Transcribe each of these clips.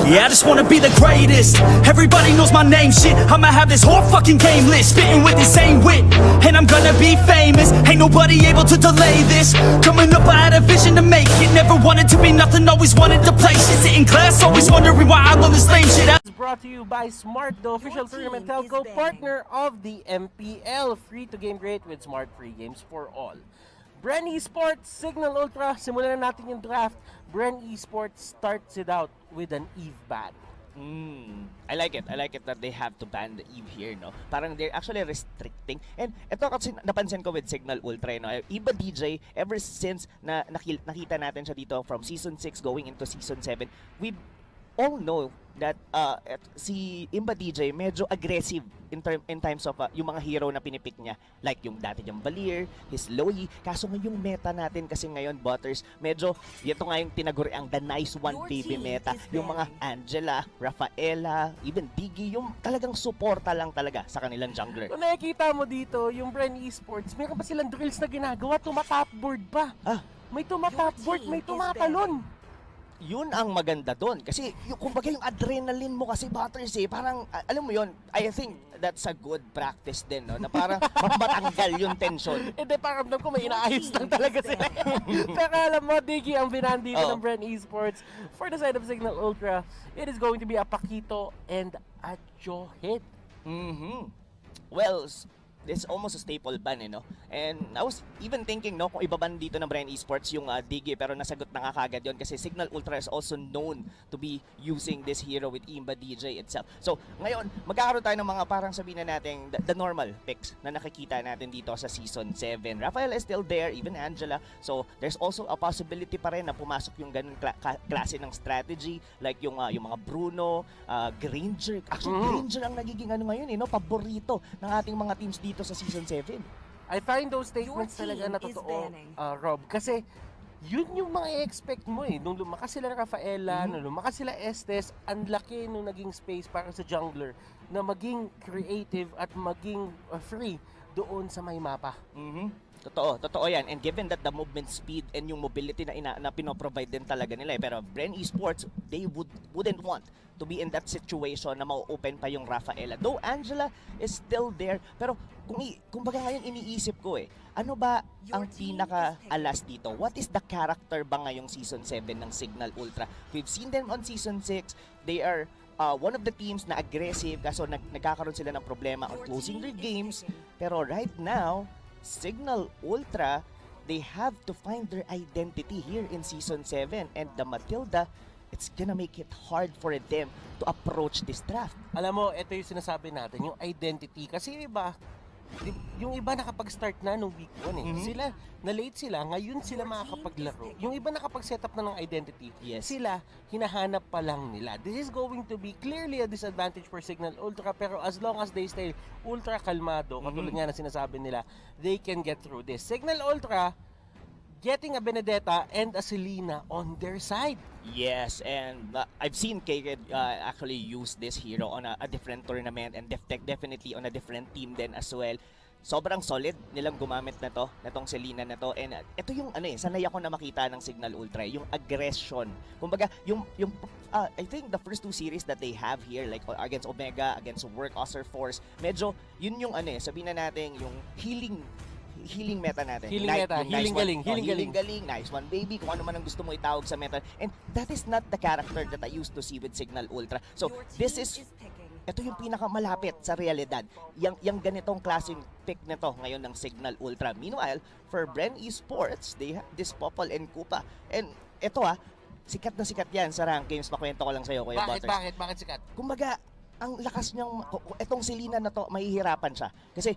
Yeah, I just wanna be the greatest. Everybody knows my name, shit. I'ma have this whole fucking game list, spitting with the same wit, and I'm gonna be famous. Ain't nobody able to delay this. Coming up, I had a vision to make it. Never wanted to be nothing, always wanted to play shit. Sit in class, always wondering why I love this lame shit. It's brought to you by Smart, the official tournament telco partner of the MPL. Free to game great with Smart Free Games for all. Bren Esports, Cignal Ultra, simulan na natin yung draft. Bren Esports starts it out with an Eve ban. I like it that they have to ban the Eve here, no? Parang they're actually restricting. And ito kasi napansin ko with Cignal Ultra, no? Iba DJ, ever since na nakita natin siya dito from Season 6 going into Season 7, we all know that si Imba DJ medyo aggressive in times of yung mga hero na pinipick niya. Like yung dati niyang Valier, his Loyi. Kaso ngayong meta natin kasi ngayon, Butters, medyo ito nga yung tinaguri ang the nice one baby meta. Yung mga Angela, Rafaela, even Diggy, yung talagang suporta lang talaga sa kanilang jungler. Kung nakikita mo dito, yung Bren Esports, meron pa silang drills na ginagawa, tumatopboard pa. May tumatopboard, may tumatalon. Yun ang maganda doon. Kasi kumbaga yung adrenaline mo kasi, Butters, parang, alam mo yun, I think that's a good practice din, no? Na parang matanggal yung tension. Hindi, parang ko may inaayos lang talaga sila. Pero alam mo, Diggy, ang binan dito ng Bren Esports, for the side of Cignal Ultra, it is going to be a Paquito and a Johit. Well, it's almost a staple ban, no? And I was even thinking, no, kung ibaban dito ng Bren Esports yung Diggy, pero nasagot na nga kagad yun kasi Cignal Ultra is also known to be using this hero with Imba DJ itself. So, ngayon, magkakaroon tayo ng mga parang sabihin na natin the normal picks na nakikita natin dito sa Season 7. Rafael is still there, even Angela. So, there's also a possibility pa rin na pumasok yung ganun klase ng strategy, like yung mga Bruno, Granger. Actually, Granger ang nagiging ngayon, no, paborito ng ating mga teams dito sa Season 7. I find those statements talaga na totoo, Rob. Kasi yun yung mga expect mo Nung lumakas sila Rafaela, nung lumakas sila Estes, ang laki nung naging space para sa jungler na maging creative at maging free doon sa may mapa. Totoo yan. And given that the movement speed and yung mobility na pinoprovide din talaga nila, pero Bren Esports, they wouldn't want to be in that situation na ma-open pa yung Rafaela. Though Angela is still there, pero kumbaga ngayon iniisip ko ano ba ang pinaka-alas dito? What is the character ba ngayong Season 7 ng Cignal Ultra? We've seen them on Season 6. They are one of the teams na aggressive, kaso nagkakaroon sila ng problema on closing their games. Pero right now, Cignal Ultra, they have to find their identity here in Season 7, and the Matilda, it's gonna make it hard for them to approach this draft. Alam mo, ito yung sinasabi natin, yung identity. Kasi yung iba nakapag-start na nung week 1 Sila, na-late sila, ngayon sila makakapaglaro. Yung iba nakapag-set up na ng identity, sila, hinahanap pa lang nila. This is going to be clearly a disadvantage for Cignal Ultra, pero as long as they stay ultra kalmado, katulad nga na sinasabi nila, they can get through this. Cignal Ultra, getting a Benedetta and a Selena on their side. Yes, and I've seen KK actually use this hero on a different tournament and definitely on a different team then as well. Sobrang solid nilang gumamit na netong Selena na to. And ito yung sanay ako na makita ng Cignal Ultra, yung aggression. Kumbaga, yung I think the first two series that they have here, like against Omega, against Work Oster Force, medyo yun yung sabihin na natin, yung healing meta natin. Healing galing. Nice one, baby. Kung ano man ang gusto mo itawag sa meta. And that is not the character that I used to see with Cignal Ultra. So, ito yung pinakamalapit sa realidad. Yung ganitong klaseng pick nito ngayon ng Cignal Ultra. Meanwhile, for Bren Esports, they have this Popol and Kupa. And ito sikat na sikat yan sa rank games. Pakwento ko lang sa'yo, Kuya Butters. Bakit sikat? Kumbaga, ang lakas niyang, itong Selena na to, mahihirapan siya. Kasi,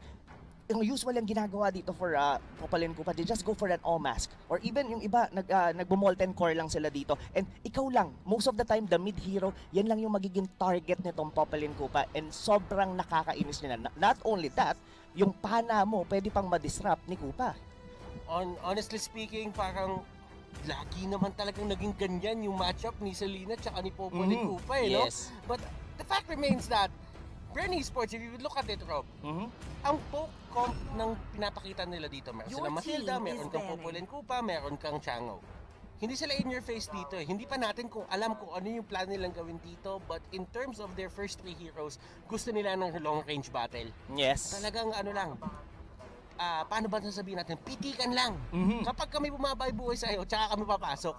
yung usual yung ginagawa dito for Popolin Kupa, they just go for an all-mask. Or even yung iba, nagbo-molten core lang sila dito. And ikaw lang, most of the time, the mid-hero, yan lang yung magiging target nitong Popolin Kupa. And sobrang nakakainis niya na. Not only that, yung pana mo, pwede pang ma-disrupt ni Kupa. Honestly speaking, parang lagi naman talagang naging ganyan yung matchup ni Selena tsaka ni Popolin Kupa, no? But the fact remains that Bren Esports, if you look at it, Rob, ang poke comp ng pinapakita nila dito, meron silang Matilda, meron kang Popolin Kupa, meron kang Cignal. hindi sila in your face dito eh. Hindi pa natin alam kung ano yung plan nilang gawin dito, but in terms of their first 3 heroes, gusto nila ng long range battle. Yes. Talagang ano lang, paano ba sasabihin natin? Pitikan lang. Kapag kami bumabay buhay sa'yo, tsaka kami papasok.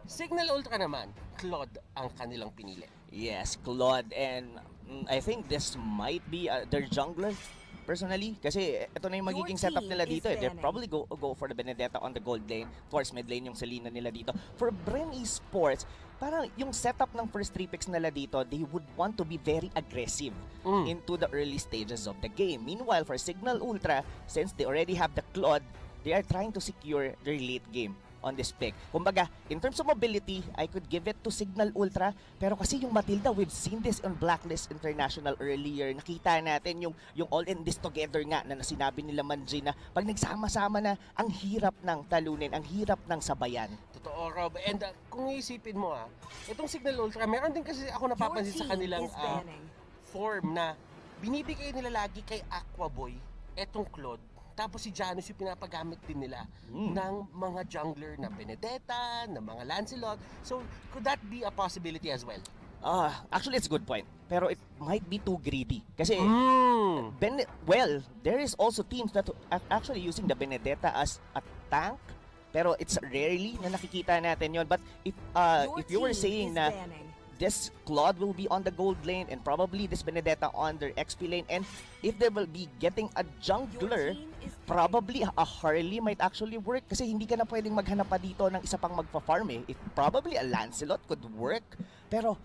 Cignal Ultra naman, Claude ang kanilang pinili. Yes, Claude, and I think this might be their jungler personally, kasi ito na yung magiging setup nila dito eh. They'll probably go for the Benedetta on the gold lane. Of course, mid lane yung Selena nila dito. For Bren Esports, parang yung setup ng first 3 picks nila dito, they would want to be very aggressive into the early stages of the game. Meanwhile, for Cignal Ultra, since they already have the Claude, they are trying to secure their late game on this pick. Kumbaga, in terms of mobility, I could give it to Cignal Ultra, pero kasi yung Matilda, we've seen this on Blacklist International earlier. Nakita natin yung all in this together nga na sinabi nila Manji na pag nagsama-sama na, ang hirap ng talunin, ang hirap ng sabayan. Totoo, Rob. And kung iisipin mo itong Cignal Ultra, meron din kasi ako napapansin sa kanilang form na binibigay nila lagi kay Aquaboy, etong Claude. Tapos si Janus yung pinapagamit din nila ng mga jungler na Benedetta, ng mga Lancelot. So, could that be a possibility as well? Actually, it's a good point. Pero it might be too greedy. Kasi, there is also teams that are actually using the Benedetta as a tank. Pero it's rarely na nakikita natin yon. But if you were saying na this Claude will be on the gold lane and probably this Benedetta on their XP lane, and if they will be getting a jungler, probably a Harley might actually work kasi hindi ka na pwedeng maghanap pa dito ng isa pang magpa-farm eh. If probably a Lancelot could work. Pero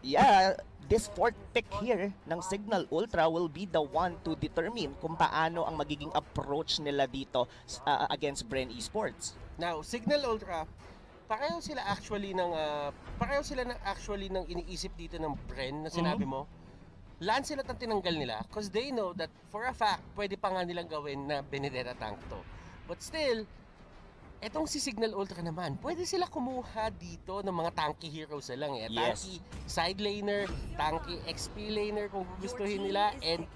yeah, this 4th pick here ng Cignal Ultra will be the one to determine kung paano ang magiging approach nila dito against Bren Esports. Now, Cignal Ultra, pareho sila actually ng iniisip dito ng Bren na sinabi mo. Lancelot ang tinanggal nila because they know that for a fact pwede pa nga nilang gawin na Benedetta tank to. But still, etong si Cignal Ultra naman, pwede sila kumuha dito ng mga tanky heroes na lang eh. Yes. Tanky side laner, tanky XP laner kung gustuhin nila, and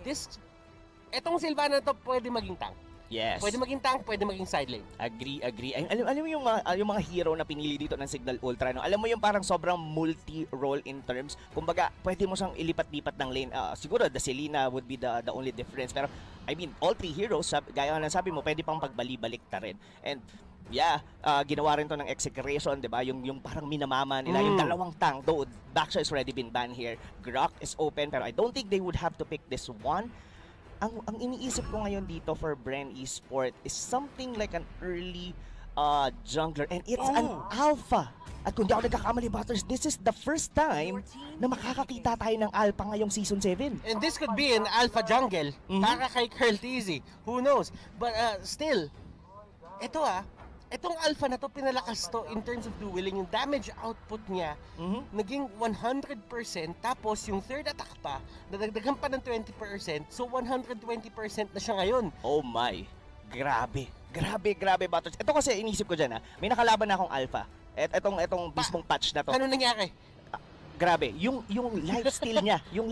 etong Sylvana to pwede maging tank. Yes. Pwede maging tank, pwede maging side lane. Agree. Alam mo yung mga hero na pinili dito ng Cignal Ultra, no? Alam mo yung parang sobrang multi-role in terms. Kumbaga, pwede mo siyang ilipat-lipat ng lane. Siguro, the Selena would be the only difference. Pero, I mean, all 3 heroes, gaya nga sabi mo, pwede pang pagbali-balik ta rin. And, yeah, ginawa rin to ng execration, di ba? Yung parang minamama nila, yung dalawang tank. Though, Baksha has already been banned here. Grok is open, pero I don't think they would have to pick this one. Ang iniisip ko ngayon dito for Bren Esports is something like an early jungler, and it's an alpha. At kung di ako nagkakamali, Butters, this is the first time na makakakita tayo ng alpha ngayong Season 7. And this could be an alpha jungle para kay Curl TZ. Who knows? But still, itong alpha na to, pinalakas to in terms of dueling. Yung damage output niya, naging 100%. Tapos yung third attack pa, nadagdagan pa ng 20%. So 120% na siya ngayon. Oh my. Grabe, Butters. Ito kasi inisip ko dyan may nakalaban na akong alpha. Etong mismong patch na to. Ano nangyari? Grabe, yung lifesteal niya, yung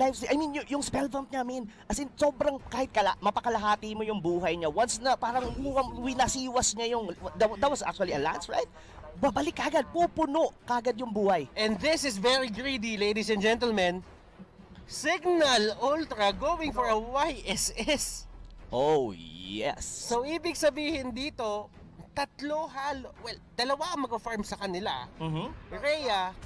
spell bump niya, as in, sobrang kahit mapakalahati mo yung buhay niya, once na parang winasiwas niya that was actually a lance, right? Babalik kagad, pupuno kagad yung buhay. And this is very greedy, ladies and gentlemen. Cignal Ultra going for a YSS. Oh, yes. So, ibig sabihin dito, dalawa ang mag-farm sa kanila. Rhea,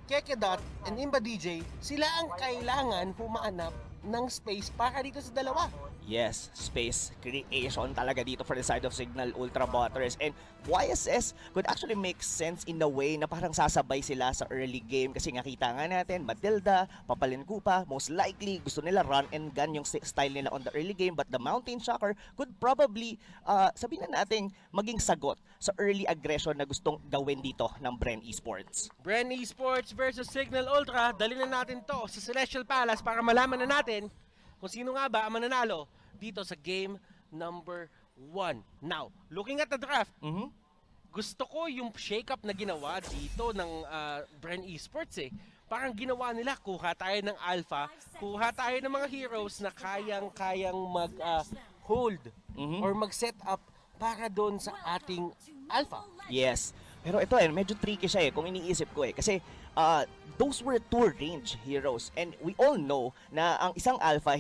Kekedot, and Imba DJ, sila ang kailangan humahanap ng space para dito sa dalawa. Yes, space creation talaga dito for the side of Cignal Ultra Butters. And YSS could actually make sense in a way na parang sasabay sila sa early game kasi nakita nga natin, Matilda, Papalin Kupa, most likely gusto nila run and gun yung style nila on the early game, but the Mountain Shocker could probably, sabihin na natin, maging sagot sa early aggression na gustong gawin dito ng Bren Esports. Bren Esports versus Cignal Ultra, dali na natin to sa Celestial Palace para malaman na natin kung sino nga ba ang mananalo dito sa game number 1. Now, looking at the draft, gusto ko yung shake-up na ginawa dito ng Bren Esports eh. Parang ginawa nila, kuha tayo ng alpha, kuha tayo ng mga heroes na kayang mag-hold or mag-set up para doon sa ating alpha. Yes. Pero ito medyo tricky siya kung iniisip ko kasi those were two range heroes and we all know na ang isang alpha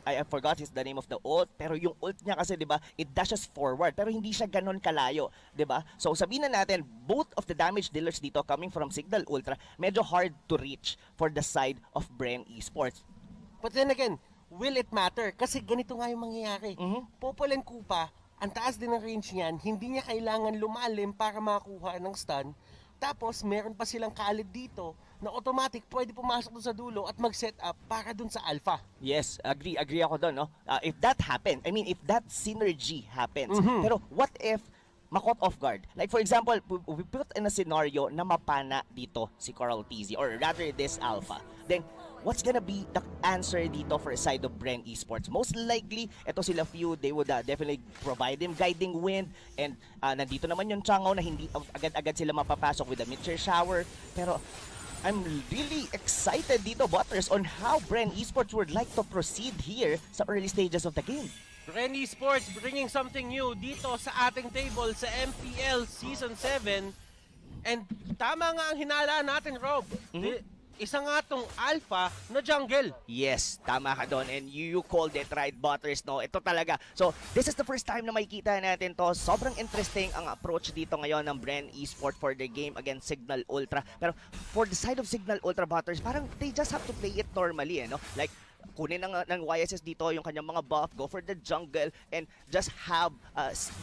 I forgot the name of the ult, pero yung ult niya kasi 'di ba, it dashes forward pero hindi siya ganon kalayo, 'di ba? So sabihin na natin both of the damage dealers dito coming from Cignal Ultra medyo hard to reach for the side of Bren Esports. But then again, will it matter? Kasi ganito nga yung mangyayari. Popol and Kupa, ang taas din ng range niyan, hindi niya kailangan lumalim para makakuha ng stun. Tapos, meron pa silang kalid dito na automatic pwede pumasok doon sa dulo at mag-set up para doon sa alpha. Yes, agree ako doon, no? If that happened, I mean, if that synergy happens, pero what if makot off guard? Like for example, we put in a scenario na mapana dito si Coral TZ or rather this alpha. Then, what's gonna be the answer dito for the side of Bren Esports? Most likely, ito sila few, they would definitely provide them guiding wind and nandito naman yung Changaw na hindi agad-agad sila mapapasok with the mid-share shower. Pero I'm really excited dito, Butters, on how Bren Esports would like to proceed here sa early stages of the game. Bren Esports bringing something new dito sa ating table sa MPL Season 7. And tama nga ang hinala natin, Rob. Isa nga tong alpha na jungle. Yes, tama ka doon. And you called it right, Butters, no? Ito talaga. So, this is the first time na makikita natin to. Sobrang interesting ang approach dito ngayon ng Bren Esports for the game against Cignal Ultra. Pero for the side of Cignal Ultra, Butters, parang they just have to play it normally, no? Like, kunin ng YSS dito yung kanyang mga buff, go for the jungle, and just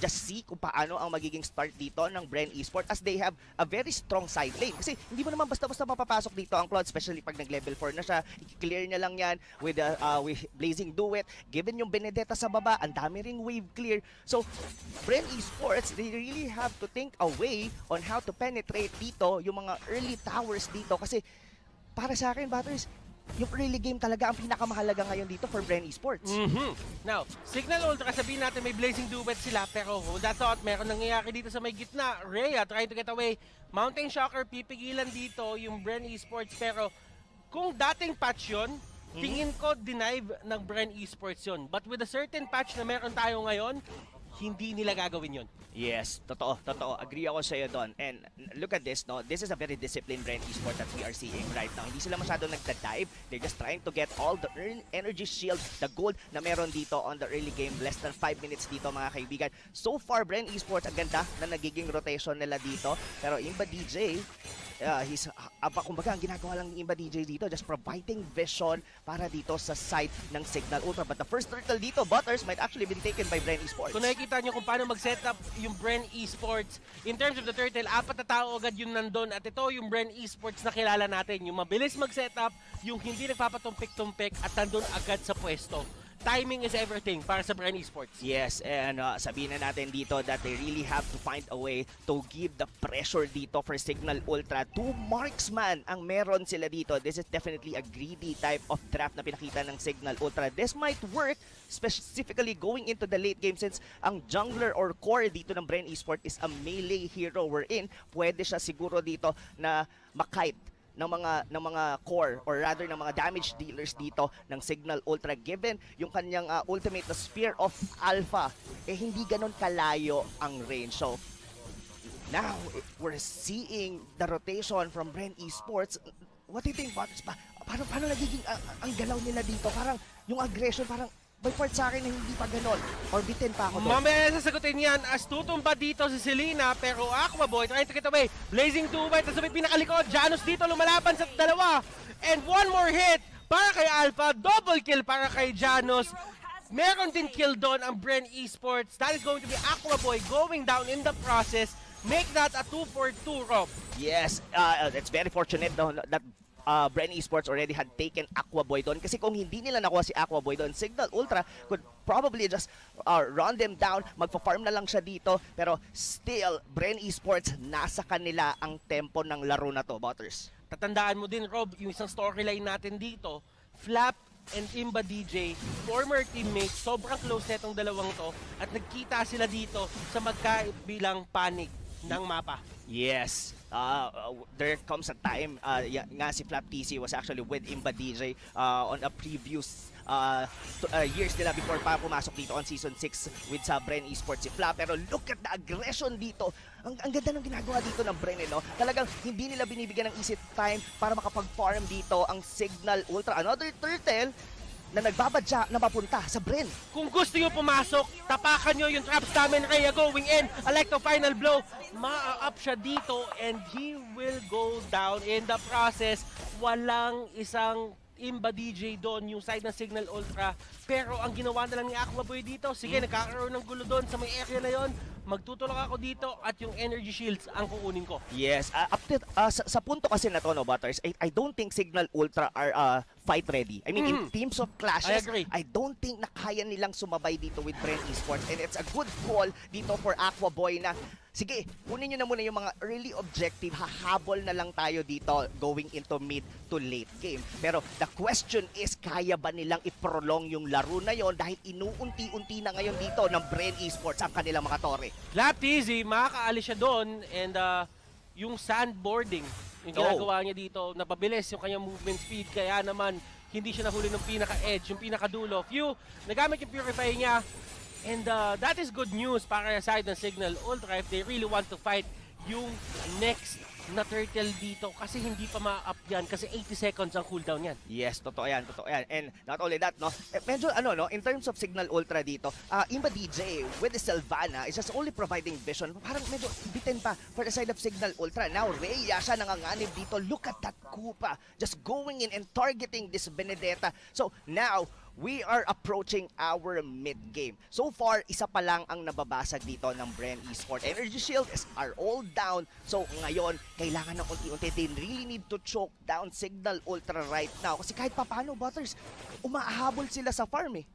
see kung paano ang magiging start dito ng Bren Esports as they have a very strong side lane. Kasi hindi mo naman basta-basta mapapasok dito ang Cloud, especially pag nag-level 4 na siya. I-clear niya lang yan with Blazing Duet. Given yung Benedetta sa baba, ang dami ring wave clear. So, Bren Esports, they really have to think a way on how to penetrate dito yung mga early towers dito. Kasi para sa akin, Butters, yung early game talaga ang pinakamahalaga ngayon dito for Bren Esports. Now, Cignal Ultra, sabihin natin may Blazing Duet sila, pero hold that thought, meron nangyayari dito sa may gitna. Rhea trying to get away. Mountain Shocker, pipigilan dito yung Bren Esports, pero kung dating patch yun, tingin ko denive ng Bren Esports yun. But with a certain patch na meron tayo ngayon, hindi nila gagawin yun. Yes, totoo. Agree ako sa iyo doon. And look at this, no? This is a very disciplined Bren Esports that we are seeing right now. Hindi sila masyadong nagda-dive. They're just trying to get all the energy shield, the gold na meron dito on the early game. Less than 5 minutes dito, mga kaibigan. So far, Bren Esports, ang ganda na nagiging rotation nila dito. Pero Imba DJ, kumbaga ang ginagawa lang ni Imba DJ dito, just providing vision para dito sa side ng Cignal Ultra. But the first turtle dito, Butters, might actually be taken by Bren Esports. Kung nakikita nyo kung paano mag-setup yung Bren Esports, in terms of the turtle, 4 na tao agad yung nandun. At ito yung Bren Esports na kilala natin. Yung mabilis mag-setup, yung hindi nagpapatumpik-tumpik at nandun agad sa pwesto. Timing is everything para sa Bren Esports. Yes, and sabihin na natin dito that they really have to find a way to give the pressure dito for Cignal Ultra. 2 marksman ang meron sila dito. This is definitely a greedy type of draft na pinakita ng Cignal Ultra. This might work specifically going into the late game since ang jungler or core dito ng Bren Esports is a melee hero wherein pwede siya siguro dito na makite ng mga core or rather ng mga damage dealers dito ng Cignal Ultra given yung kanyang ultimate na Spear of Alpha hindi ganon kalayo ang range. So now we're seeing the rotation from Bren Esports. What do you think, Butters? Paano nagiging ang galaw nila dito? Parang yung aggression parang by part sa akin na hindi pa ganon. Orbitin pa ako doon. Mamaya sasagutin yan as tutumba dito si Selena, pero Aqua Boy trying to get away. Blazing Duet, tapos may pinakalikod. Janus dito lumalaban sa dalawa. And one more hit para kay Alpha. Double kill para kay Janus. Meron din kill doon ang Bren Esports. That is going to be Aqua Boy going down in the process. Make that a 2-for-2, Rob. Yes, it's very fortunate that Bren Esports already had taken Aqua Boy doon. Kasi kung hindi nila nakuha si Aqua Boy doon, Cignal Ultra could probably just run them down. Magpa-farm na lang siya dito. Pero still, Bren Esports, nasa kanila ang tempo ng laro na to, Butters. Tatandaan mo din, Rob, yung isang storyline natin dito, Flap and Imba DJ, former teammates, sobrang close na itong dalawang to at nagkita sila dito sa magkaibilang panig ng mapa. Yes. There comes a time nga si Flap TC was actually with Imba DJ on a previous years nila before pa pumasok dito on Season 6 with sa Bren Esports si Flap. Pero look at the aggression dito. Ang ganda ng ginagawa dito ng Bren, no? Talagang hindi nila binibigyan ng easy time para makapag-farm dito ang Cignal Ultra. Another turtle na nagbabadya na mapunta sa Bren. Kung gusto nyo pumasok, tapakan nyo yung traps namin. Rhea going in. Electo final blow. Ma-up siya dito and he will go down. In the process, walang isang Imba DJ doon, yung side ng Cignal Ultra. Pero ang ginawa na lang ni Aquaboy dito, sige, nagkakaroon ng gulo doon sa may area na yon. Magtutulak ako dito at yung energy shields ang kukunin ko. Yes, sa punto kasi na to, no, Butters, I don't think Cignal Ultra are fight ready. I mean, in teams of clashes, I agree. I don't think na kaya nilang sumabay dito with Bren Esports. And it's a good call dito for Aquaboy na, sige, kunin nyo na muna yung mga early objective, hahabol na lang tayo dito going into mid to late game. Pero the question is, kaya ba nilang i-prolong yung laro na yon dahil inuunti-unti na ngayon dito ng Bren Esports ang kanilang mga tore. Lap easy, makakaalis siya doon and yung sandboarding, yung ginagawa niya dito, napabilis yung kanyang movement speed, kaya naman hindi siya nahuli ng pinaka-edge, yung pinaka-dulo. Few, nagamit yung purify niya, and that is good news para sa side ng Cignal Ultra if they really want to fight yung next na turtle dito kasi hindi pa ma-up yan kasi 80 seconds ang cooldown yan. Yes, totoo yan, totoo yan. And not only that, no, medyo no, in terms of Cignal Ultra dito, Imba DJ with the Sylvana is just only providing vision. Parang medyo bitin pa for the side of Cignal Ultra. Now, Rhea siya nanganganib dito. Look at that Koopa just going in and targeting this Benedetta. So, now, we are approaching our mid-game. So far, isa pa lang ang nababasag dito ng Bren Esports. Energy shields are all down. So ngayon, kailangan ng unti-unti. They really need to choke down Cignal Ultra right now. Kasi kahit papano, Butters, umahabol sila sa farm eh.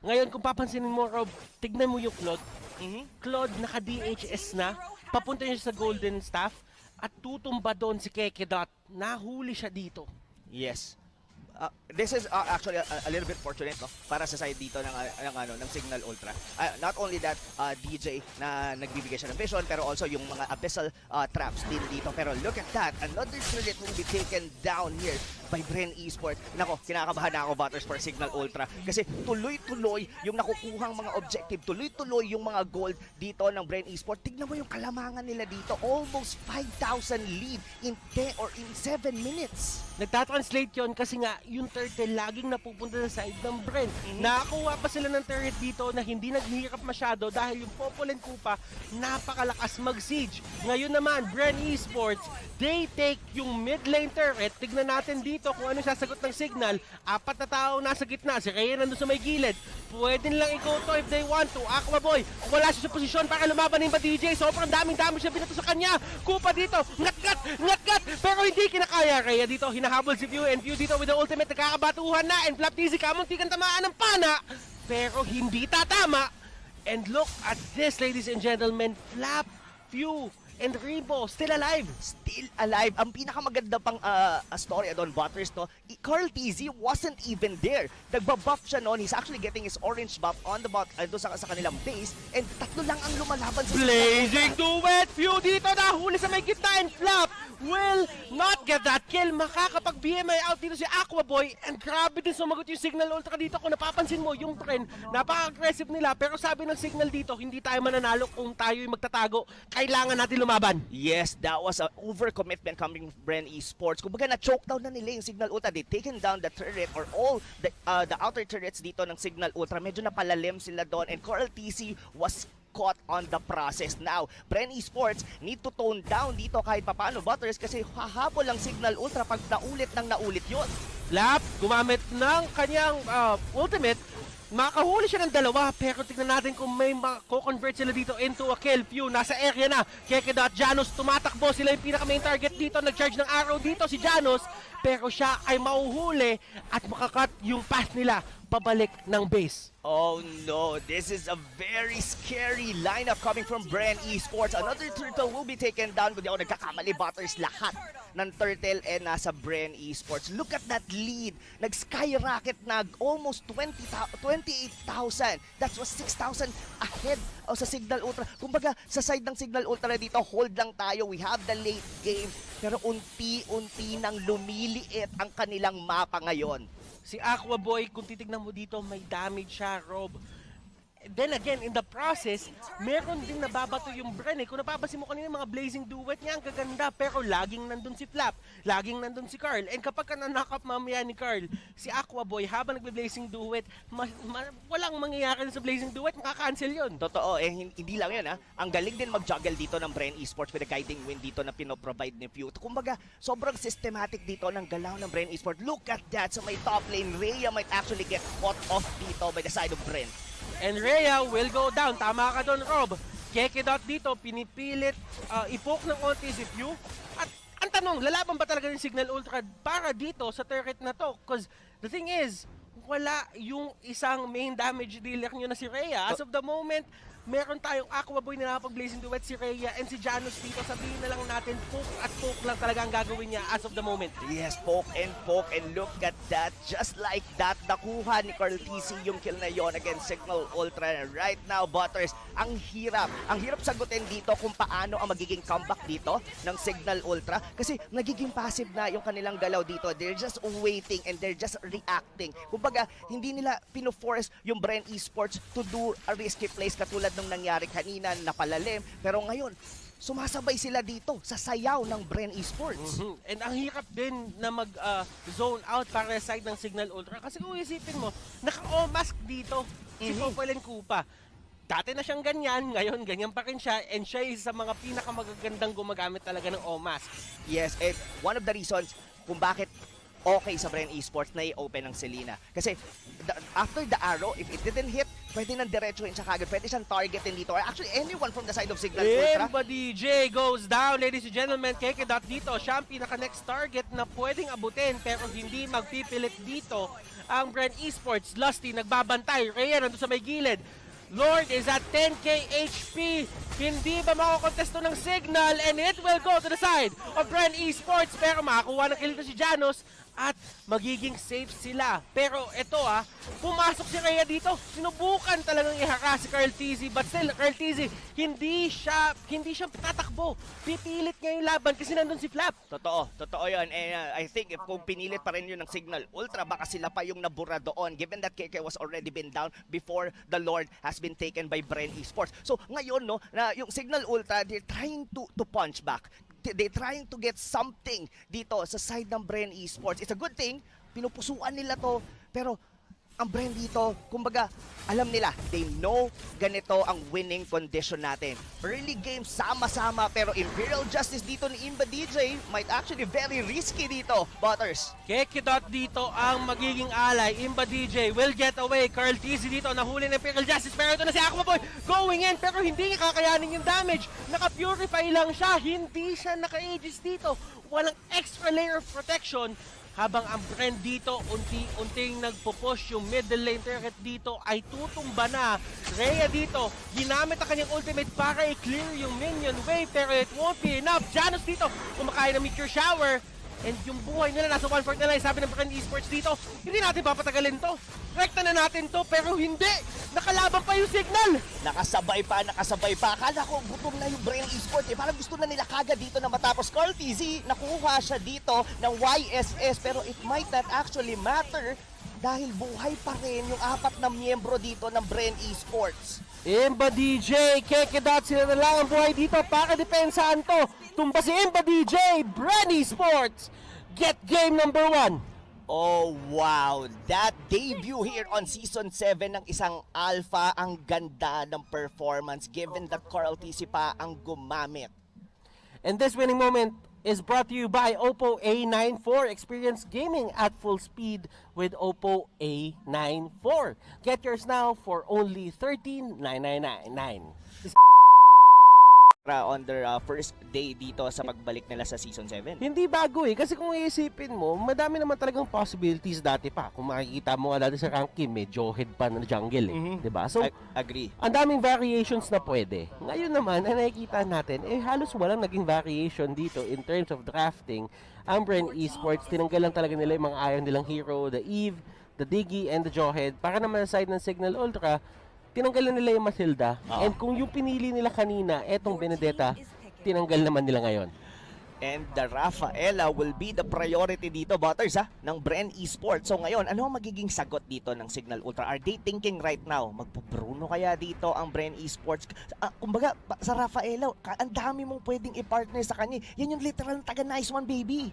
Ngayon, kung papansinin mo, Rob, tignan mo yung Claude. Claude, naka-DHS na. Papunta niya sa Golden Staff. At tutumba doon si Kekedot. Nahuli siya dito. Yes. This is actually a little bit fortunate, no, para sa side dito ng Cignal Ultra. Not only that, DJ na nagbibigay siya ng vision, pero also yung mga abyssal traps din dito. Pero look at that, another turret will be taken down here by Bren Esports. Nako, kinakabahan na ako, Butters, for Cignal Ultra kasi tuloy-tuloy yung nakukuhang mga objective, tuloy-tuloy yung mga gold dito ng Bren Esports. Tignan mo yung kalamangan nila dito, almost 5,000 lead in 10 or in 7 minutes. Nagtatranslate yon kasi nga yung turtle laging napupunta sa side ng Bren. Nakakuha pa sila ng turret dito na hindi naghihirap masyado dahil yung Popolen Koopa napakalakas mag-siege. Ngayon naman, Bren Esports, they take yung mid lane turret. Tignan natin dito kung ano sasagot ng Cignal. 4 na tao nasa gitna. Si Rhea nandun sa may gilid. Pwede nilang ikaw to if they want to. Aquaboy, wala siya sa posisyon para lumaban ng DJ. Sobrang daming siya binato sa kanya. Koopa dito, ngat-ngat, pero hindi kinakaya. Rhea dito, hinahabol si Few, and Few dito with the ultimate, nagkakabatuhan na, and Flap TZ, kamuntikan tamaan ng pana, pero hindi tatama. And look at this, ladies and gentlemen, Flap, Few, and Rebo, still alive. Still alive. Ang pinakamaganda pang story doon, Butters, no, Carl TZ wasn't even there. Nagbabuff siya noon. He's actually getting his orange buff on the doon sa kanilang base. And tatlo lang ang lumalaban sa Blazing duet! Few dito nahuli sa may gitna, and Flap will not get that kill. Makakapag-BMI out dito si Aquaboy, and grabe din sumagot yung Cignal Ultra dito. Kung napapansin mo, yung Bren, napaka-aggressive nila, pero sabi ng Cignal dito, hindi tayo mananalo kung tayo'y magtatago. Kailangan natin lumaban. Yes, that was an overcommitment coming from Bren Esports. Kumbaga na-choke down na nila yung Cignal Ultra. They taken down the turret or all the outer turrets dito ng Cignal Ultra. Medyo napalalim sila doon, and Coral TC was caught on the process. Now, Bren Esports need to tone down dito kahit papaano, Butters, kasi hahabol lang Cignal Ultra pag naulit yun. Lap, gumamit ng kanyang ultimate. Makahuli siya ng dalawa, pero tignan natin kung may mako-convert sila dito into a kill. Few, nasa area na. Kekedot, Janus, tumatakbo. Sila yung pinaka-main target dito. Nag-charge ng arrow dito si Janus, pero siya ay mauhuli at makakat yung path nila pabalik ng base. Oh no, this is a very scary lineup coming from Bren Esports. Another turtle will be taken down. Kung di ako nagkakamali, Butters, lahat ng turtle and nasa Bren Esports. Look at that lead. Nag-skyrocket na almost 28,000. That was 6,000 ahead sa Cignal Ultra. Kumbaga, sa side ng Cignal Ultra dito, hold lang tayo. We have the late game. Pero unti-unti nang lumiliit ang kanilang mapa ngayon. Si Aqua Boy, kung titignan mo dito, may damage siya, Rob. Then again, in the process, meron din nababato yung Bren. Kung napapansin mo kanina mga blazing duet niya, ang gaganda. Pero laging nandun si Flap, laging nandun si Carl. And kapag ka na-knock up mamaya ni Carl, si Aqua Boy, habang nagbe-blazing duet, walang mangyayari sa blazing duet, makakancel yun. Totoo, hindi lang yun ha. Ang galing din mag-juggle dito ng Bren Esports with a guiding wind dito na pinoprovide ni Few. Kumbaga, sobrang systematic dito ng galaw ng Bren Esports. Look at that, sa may top lane, Rhea might actually get caught off dito by the side of Bren. And Rhea will go down. Tama ka doon, Rob. Keke.dot dito, pinipilit ipoke ng konti si Few. At ang tanong, lalaban ba talaga yung Cignal Ultra para dito sa turret na to? Because the thing is, wala yung isang main damage dealer nyo na si Rhea. As of the moment, meron tayong Aqua Boy na nakapag-blazing duet si Rhea and si Janus dito. Sabihin na lang natin, poke at poke lang talaga ang gagawin niya as of the moment. Yes, poke and look at that. Just like that, nakuha ni Carl TC yung kill na yon against Cignal Ultra. Right now, Butters, ang hirap sagutin dito kung paano ang magiging comeback dito ng Cignal Ultra. Kasi nagiging passive na yung kanilang galaw dito. They're just waiting and they're just reacting. Kumbaga, hindi nila pino-force yung Bren Esports to do a risky plays katulad nung nangyari kanina na palalim. Pero ngayon, sumasabay sila dito sa sayaw ng Bren Esports. And ang hirap din na mag-zone out para sa side ng Cignal Ultra. Kasi kung isipin mo, naka-o-mask dito si Popelen Kupa. Dati na siyang ganyan, ngayon ganyan pa rin siya, and siya isa sa mga pinakamagagandang gumagamit talaga ng o-mask. Yes, and one of the reasons kung bakit okay sa Bren Esports na i-open ng Selena. Kasi after the arrow, if it didn't hit, pwede nang diretsuhin siya kagad. Pwede siyang targetin dito. Or actually, anyone from the side of Cignal Ultra. DJ goes down, ladies and gentlemen. Keke.dot dito. Siya ang pinaka-next target na pwedeng abutin pero hindi magpipilit dito ang Bren Esports. Lusty nagbabantay. Rhea nandun sa may gilid. Lord is at 10k HP. Hindi ba makokontesto ng Cignal? And it will go to the side of Bren Esports. Pero makakuha ng kill ito si Janus. At magiging safe sila. Pero ito pumasok si Rhea dito. Sinubukan talagang ihaka si Carl TZ. But still, Carl TZ, hindi siya tatakbo. Pipilit niya yung laban kasi nandun si Flap. Totoo yun. And I think if kung pinilit pa rin yun ng Cignal Ultra, baka sila pa yung nabura doon. Given that KK was already been down before the Lord has been taken by Bren Esports. So ngayon, no, na yung Cignal Ultra, they're trying to punch back. They're trying to get something dito sa side ng Bren Esports. It's a good thing, pinupusuan nila to, pero ang Bren dito, kumbaga, alam nila, they know ganito ang winning condition natin. Early game, sama-sama, pero Imperial Justice dito ni Imba DJ might actually very risky dito, Butters. Keke.dot dito ang magiging alay. Imba DJ will get away. Carl TZ dito, nahuli ng Imperial Justice, pero ito na si Aqua Boy going in, pero hindi niya kakayanin yung damage. Naka-purify lang siya, hindi siya naka-aegis dito. Walang extra layer of protection. Habang ang Bren dito, unti-unting nagpo-push yung middle lane turret dito ay tutumba na. Rhea dito, ginamit ang kanyang ultimate para i-clear yung minion wave pero it won't be enough. Janus dito, kumakain ng meteor shower. And yung buhay nila nasa 1/4 na lang. Sabi ng Bren Esports dito, hindi natin papatagalin to. Rekta na natin to, pero hindi. Nakalaban pa yung Cignal. Nakasabay pa. Akala ko gutom na yung Bren Esports. Parang gusto na nila kagad dito na matapos. Carl TZ, nakuha siya dito ng YSS, pero it might not actually matter dahil buhay pa rin yung 4 na miyembro dito ng Bren Esports. Imba DJ, Keke.dot sila na lang ang buhay dito para depensahan to. Tumba si Imba DJ, Bren Esports. Get game number 1. Oh wow, that debut here on Season 7 ng isang alpha, ang ganda ng performance given that Carl TC pa ang gumamit. And this winning moment is brought to you by Oppo A94. Experience gaming at full speed with Oppo A94. Get yours now for only $13,999. On their first day dito sa pagbalik nila sa Season 7. Hindi bago kasi kung iisipin mo, madami naman talagang possibilities dati pa. Kung makikita mo nga dati sa ranking, may Johead pa na jungle diba? So, agree. Ang daming variations na pwede. Ngayon naman, ang nakikita natin, halos walang naging variation dito in terms of drafting. Ang Bren Esports, tinanggalan talaga nila yung mga ayaw nilang hero, the Eve, the Diggy, and the Johead. Para naman sa side ng Cignal Ultra, tinanggal na nila yung Matilda. And kung yung pinili nila kanina, etong Benedetta, tinanggal naman nila ngayon. And the Rafaela will be the priority dito, Butters, ng Bren Esports. So ngayon, ano ang magiging sagot dito ng Cignal Ultra? Are they thinking right now, magpo-Bruno kaya dito ang Bren Esports? Kumbaga, sa Rafaela, ang dami mong pwedeng i-partner sa kanya. Yan yung literal taga nice one, baby.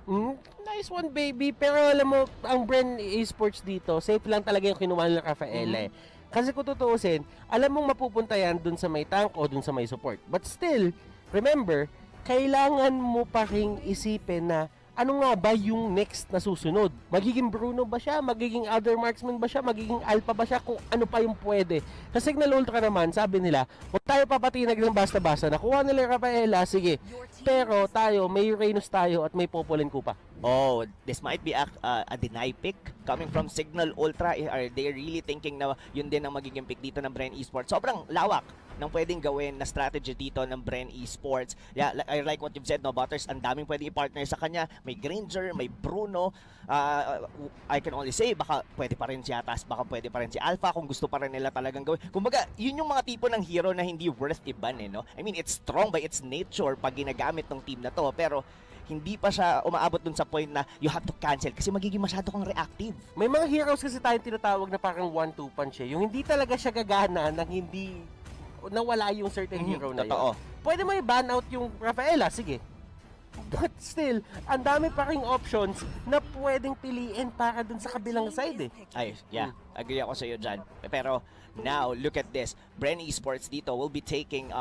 Nice one, baby. Pero alam mo, ang Bren Esports dito, safe lang talaga yung kinuha ng Rafaela. Kasi kung tutuusin, alam mong mapupunta yan dun sa may tank o dun sa may support. But still, remember, kailangan mo pa ring isipin na ano nga ba yung next na susunod? Magiging Bruno ba siya? Magiging other marksman ba siya? Magiging Alpha ba siya? Kung ano pa yung pwede. Sa Cignal Ultra naman, sabi nila, huwag tayo papatinag ng basta-basta. Nakuha nila yung Rafaela, sige. Pero tayo, may Uranus tayo at may Popolin Kupa. Oh, this might be a deny pick coming from Cignal Ultra. Are they really thinking na yun din ang magiging pick dito ng Bren Esports? Sobrang lawak ng pwedeng gawin na strategy dito ng Bren Esports. Yeah, I like what you've said, no, Butters. Ang daming pwedeng i-partner sa kanya. May Granger, may Bruno. I can only say, baka pwede pa rin si Atas, baka pwede pa rin si Alpha kung gusto pa rin nila talagang gawin. Kumbaga, yun yung mga tipo ng hero na hindi worth iban, no? I mean, it's strong by its nature pag ginagamit ng team na to, pero hindi pa siya umaabot dun sa point na you have to cancel kasi magiging masyado kang reactive. May mga heroes kasi tayong tinatawag na parang 1-2 punch eh. Yung hindi talaga siya gagana nang hindi nawala yung certain hero na totoo. yun. Pwede mo i-ban out yung Rafaela, sige. But still, ang dami pa ring options na pwedeng piliin para dun sa kabilang side eh. Ay, yeah. Agree ako sa iyo dyan. Pero now, look at this. Bren Esports dito will be taking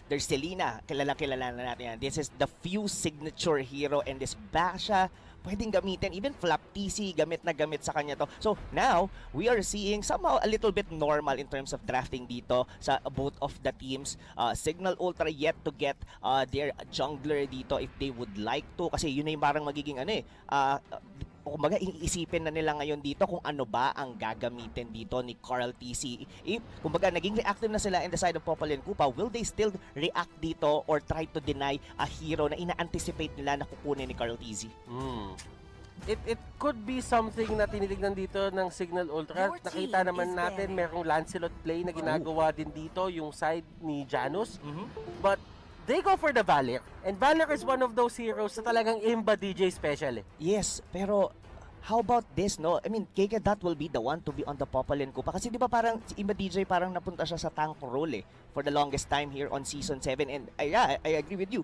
their Selena. Kilala na natin yan. This is the few signature hero and this Basha pwedeng gamitin. Even Flap TC, gamit na gamit sa kanya to. So now, we are seeing somehow a little bit normal in terms of drafting dito sa both of the teams. Cignal Ultra yet to get their jungler dito if they would like to. Kasi yun na yung parang magiging kumbaga iisipin na nila ngayon dito kung ano ba ang gagamitin dito ni Carl TC. Kumbaga naging reactive na sila in the side of Popolin Kupa, will they still react dito or try to deny a hero na ina-anticipate nila na kukunin ni Carl TC? It could be something na tinitignan dito ng Cignal Ultra. Nakita naman natin merong Lancelot play na ginagawa din dito yung side ni Janus. But they go for the Valor. And Valor is one of those heroes na talagang Imba DJ special eh. Yes, pero how about this, no? I mean, Keke that will be the one to be on the Popolin Kupa. Kasi di ba parang si Imba DJ parang napunta siya sa tank role for the longest time here on Season 7. And yeah, I agree with you.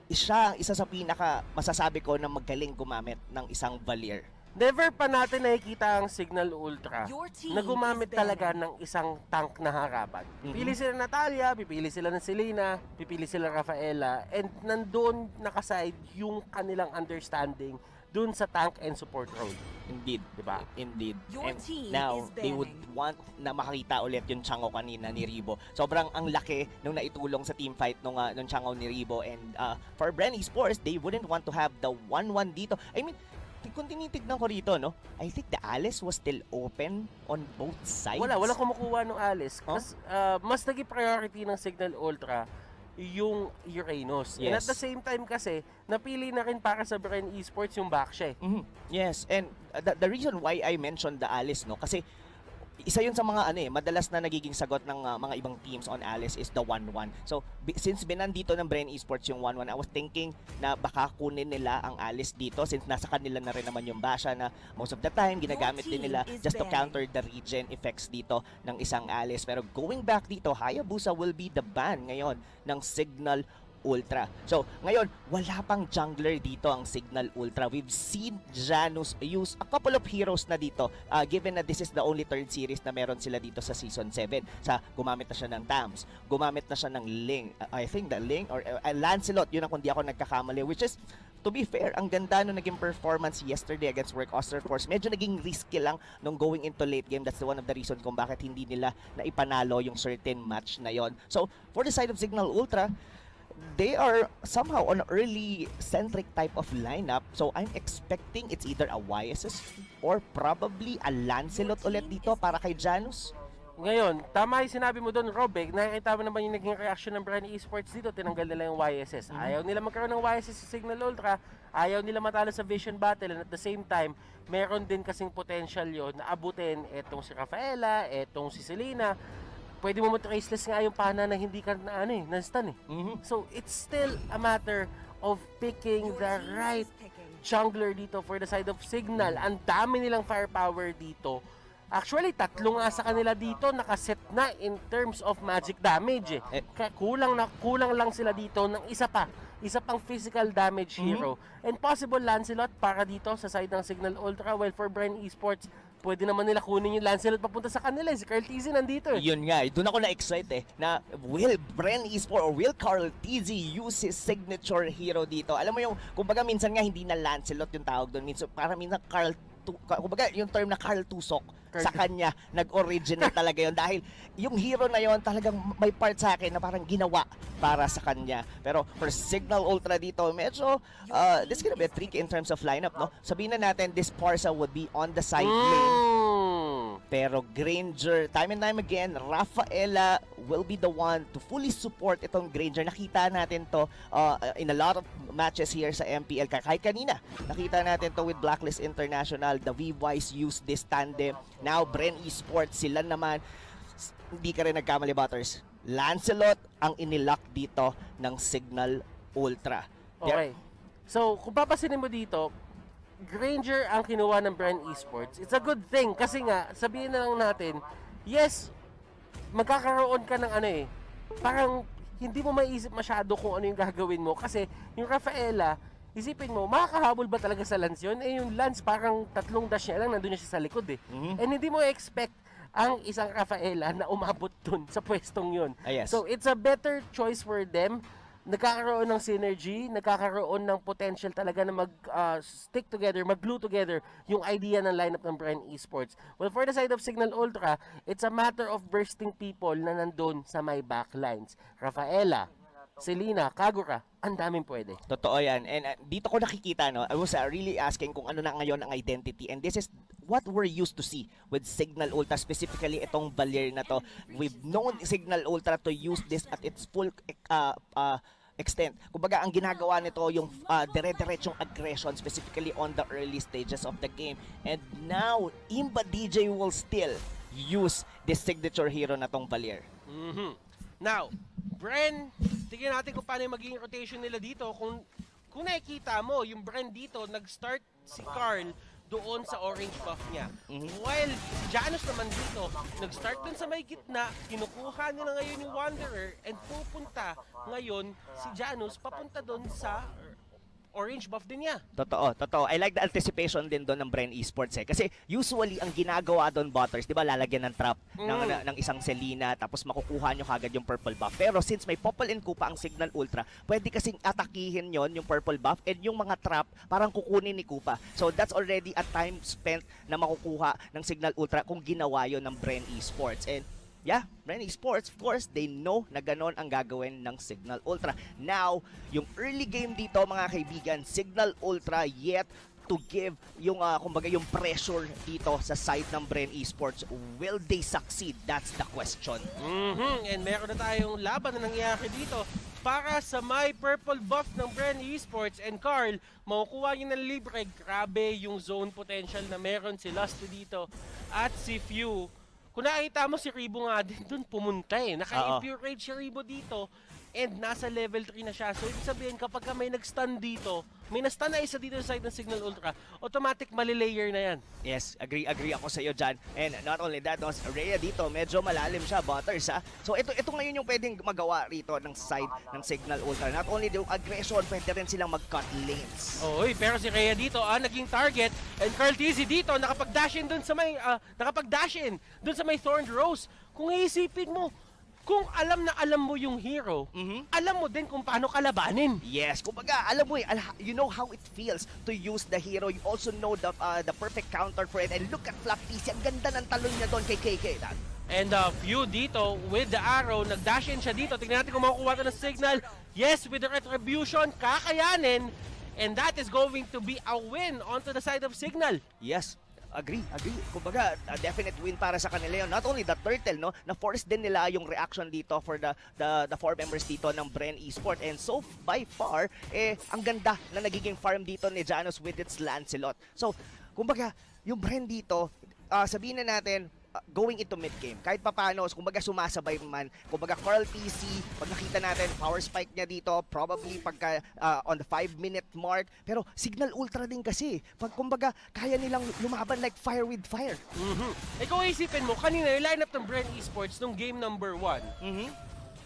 Siya ang isa sa pinaka masasabi ko na magaling gumamit ng isang Valier. Never pa natin nakikita ang Cignal Ultra na gumamit talaga ng isang tank na harapan. Pipili sila Natalia, pipili sila ng Selena, pipili sila Rafaela, and nandoon nakaside yung kanilang understanding dun sa tank and support role. Indeed. Diba? Indeed. And now, they would want na makita ulit yung Chango kanina ni Ribo. Sobrang ang laki nung naitulong sa team fight nung Chango ni Ribo. And for Bren Esports, they wouldn't want to have the 1-1 dito. I mean, kung tinitignan ko rito, no, I think the Alice was still open on both sides. Wala kumukuha ng Alice. Kasi mas naging priority ng Cignal Ultra yung Uranus. Yes. And at the same time kasi, napili na rin para sa Bren Esports yung Baksha. Yes, and the reason why I mentioned the Alice, no, kasi isa yun sa mga madalas na nagiging sagot ng mga ibang teams on Alice is the 1-1. So, since binandito ng Bren Esports yung 1-1, I was thinking na baka kunin nila ang Alice dito since nasa kanila na rin naman yung Basha na most of the time ginagamit din nila just to counter the regen effects dito ng isang Alice. Pero going back dito, Hayabusa will be the ban ngayon ng Cignal Ultra. So, ngayon, wala pang jungler dito ang Cignal Ultra. We've seen Janus use a couple of heroes na dito, given na this is the only third series na meron sila dito sa Season 7. Gumamit na siya ng Tams, gumamit na siya ng Ling. I think the Ling or Lancelot, yun ang kundi ako nagkakamali, which is, to be fair, ang ganda nung naging performance yesterday against Work Force. Medyo naging risky lang nung going into late game. That's one of the reason kung bakit hindi nila naipanalo yung certain match na yon. So, for the side of Cignal Ultra, they are somehow on early centric type of lineup. So I'm expecting it's either a YSS or probably a Lancelot ulit dito para kay Janus. Ngayon, tama yung sinabi mo doon, Robek. Nakikita mo naman yung naging reaction ng Bren Esports dito. Tinanggal nila yung YSS. Ayaw nila magkaroon ng YSS sa Cignal Ultra. Ayaw nila matalo sa Vision Battle. And at the same time, meron din kasing potential yon na abutin etong si Rafaela, etong si Selena. Pwede mo traceless nga yung pana na hindi ka na stun eh. So, it's still a matter of picking the right jungler dito for the side of Cignal. Ang dami nilang firepower dito. Actually, tatlo nga sa kanila dito nakaset na in terms of magic damage. Kulang lang sila dito ng isa pang physical damage hero. And possible Lancelot para dito sa side ng Cignal Ultra. Well, for Bren Esports, pwede naman nila kunin yung Lancelot papunta sa kanila. Si Carl TZ nandito. Yun nga, doon ako na-excite na will Bren Esports or will Carl TZ use his signature hero dito? Alam mo yung, kumbaga minsan nga hindi na Lancelot yung tawag doon. Minsan, para minsan kumbaga yung term na Carl Tusok sa kanya nag-originate talaga yon dahil yung hero na yon talagang may part sa akin na parang ginawa para sa kanya. Pero for Cignal Ultra dito, medyo this is gonna be a tricky in terms of lineup, no? Sabihin na natin this Parsa would be on the side lane. Pero Granger, time and time again, Rafaela will be the one to fully support itong Granger. Nakita natin to in a lot of matches here sa MPL. Kahit kanina, nakita natin to with Blacklist International. The V-Wise used this tandem. Now, Bren Esports, sila naman, hindi ka rin nagkamali, Butters. Lancelot ang inilock dito ng Cignal Ultra. Okay. So, kung papasinin mo dito, Granger ang kinuha ng Bren Esports. It's a good thing kasi nga, sabihin na lang natin, yes, magkakaroon ka ng parang hindi mo maiisip masyado kung ano yung gagawin mo kasi yung Rafaela, isipin mo, makakahabol ba talaga sa Lance yun? Eh yung Lance parang 3 dash niya lang, nandun niya siya sa likod And hindi mo expect ang isang Rafaela na umabot dun sa pwestong yun. Yes. So it's a better choice for them. Nagkakaroon ng synergy, nagkakaroon ng potential talaga na mag-stick together, mag-glue together yung idea ng lineup ng Bren Esports. Well, for the side of Cignal Ultra, it's a matter of bursting people na nandun sa may backlines. Rafaela, Selena, Kagura, ang daming pwede. Totoo yan. And dito ko nakikita, no, I was really asking kung ano na ngayon ang identity. And this is what we're used to see with Cignal Ultra, specifically itong Valier na to. We've known Cignal Ultra to use this at its full extent. Kumbaga, ang ginagawa nito yung dire-diretsong aggression, specifically on the early stages of the game. And now, Imba DJ will still use this signature hero na tong Valier. Now, Bren, tingnan natin kung paano yung magiging rotation nila dito. Kung nakikita mo, yung Bren dito, nag-start si Carl doon sa orange buff niya. While si Janus naman dito, nag-start dun sa may gitna, kinukuha nila ngayon yung Wanderer, and pupunta ngayon si Janus papunta doon sa orange buff din niya. Totoo. I like the anticipation din doon ng Bren Esports kasi usually ang ginagawa doon, Butters, 'di ba, lalagyan ng trap ng isang Selena tapos makukuha nyo kagad yung purple buff. Pero since may Popol and Kupa ang Cignal Ultra, pwede kasing atakihin yon yung purple buff and yung mga trap parang kukunin ni Kupa. So that's already a time spent na makukuha ng Cignal Ultra kung ginawa yon ng Bren Esports. And yeah, Bren Esports, of course, they know na ganon ang gagawin ng Cignal Ultra. Now, yung early game dito, mga kaibigan, Cignal Ultra yet to give yung, kumbaga, yung pressure dito sa side ng Bren Esports. Will they succeed? That's the question. And meron na tayong laban na nangyayari dito para sa may purple buff ng Bren Esports. And Carl, makukuha niya ng libre. Grabe yung zone potential na meron si Lusty dito at si Few. Kung nakita mo si Ribo nga din doon pumunta Naka-infuriate si Ribo dito and nasa level 3 na siya. So ibig sabihin kapag may nag-stun dito, may na-stun na isa dito sa side ng Cignal Ultra, automatic mali-layer na yan. Yes, agree ako sa iyo dyan. And not only that, Rhea dito, medyo malalim siya, Butters, ha? So ito ngayon yung pwedeng magawa rito ng side ng Cignal Ultra. Not only yung aggression, pwede rin silang mag-cut lanes. Oy, pero si Rhea dito, naging target, and Carl TZ dito, nakapag-dash-in dun sa may Thorned Rose. Kung iisipin mo, kung alam mo yung hero, alam mo din kung paano kalabanin. Yes, kumbaga, alam mo you know how it feels to use the hero. You also know the perfect counter for it. And look at Flaptisi, ang ganda ng talon niya doon kay KK. And Few dito, with the arrow, nag-dash in siya dito. Tingnan natin kung makukuha ito ng Cignal. Yes, with the retribution, kakayanin. And that is going to be a win onto the side of Cignal. Yes. Agree. Kumbaga, a definite win para sa kanila yun. Not only the turtle, no, na-force din nila yung reaction dito for the 4 members dito ng Bren Esports. And so, by far, ang ganda na nagiging farm dito ni Janus with its Lancelot. So, kumbaga, yung Bren dito, sabihin na natin, going into mid-game. Kahit papaano, kumbaga sumasabay man, kumbaga Carl TC, pag nakita natin, power spike niya dito, probably pagka on the 5-minute mark, pero Cignal Ultra din kasi, pag kumbaga, kaya nilang lumaban like fire with fire. Eh kung isipin mo, kanina yung lineup ng Bren Esports nung game number 1,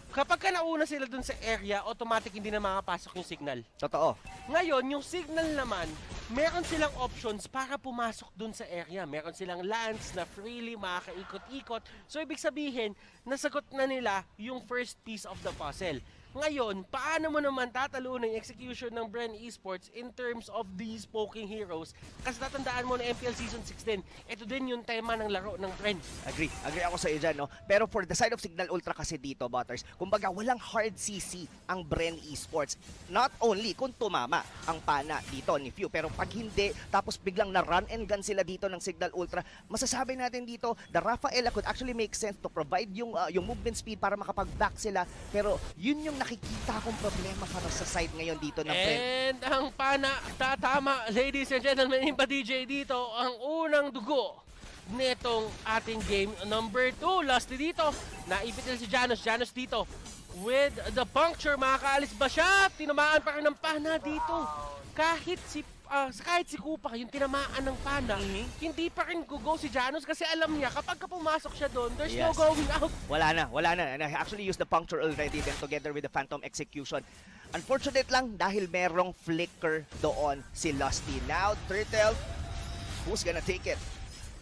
kapag ka nauna sila dun sa area, automatic hindi na makapasok yung Cignal. Totoo. Ngayon, yung Cignal naman, meron silang options para pumasok dun sa area. Meron silang lands na freely makakaikot-ikot. So, ibig sabihin, nasagot na nila yung first piece of the puzzle. Ngayon, paano mo naman tatalunan yung execution ng Bren Esports in terms of these poking heroes? Kasi tatandaan mo na MPL Season 16, ito din yung tema ng laro ng Bren. Agree ako sa iyo dyan, no? Pero for the side of Cignal Ultra kasi dito, Butters, kumbaga walang hard CC ang Bren Esports. Not only kung tumama ang pana dito ni Few, pero pag hindi, tapos biglang na run and gun sila dito ng Cignal Ultra, masasabi natin dito, the Rafaela could actually make sense to provide yung movement speed para makapag-back sila, pero yun yung nakikita kong problema para sa side ngayon dito ng Bren. And ang pana, tatama, ladies and gentlemen, Impa DJ dito, ang unang dugo netong ating game number 2. Lastly dito, naipit nila si Janos. Janos dito with the puncture. Makakaalis ba siya? Tinamaan pa rin ng pana dito. Kahit si Kupa yung tinamaan ng pana, hindi pa rin go si Janos kasi alam niya kapag pumasok siya doon, there's no going out. Wala na. And I actually used the puncture already then together with the Phantom Execution. Unfortunate lang dahil merong flicker doon si Lusty. Now, Turtle, who's gonna take it?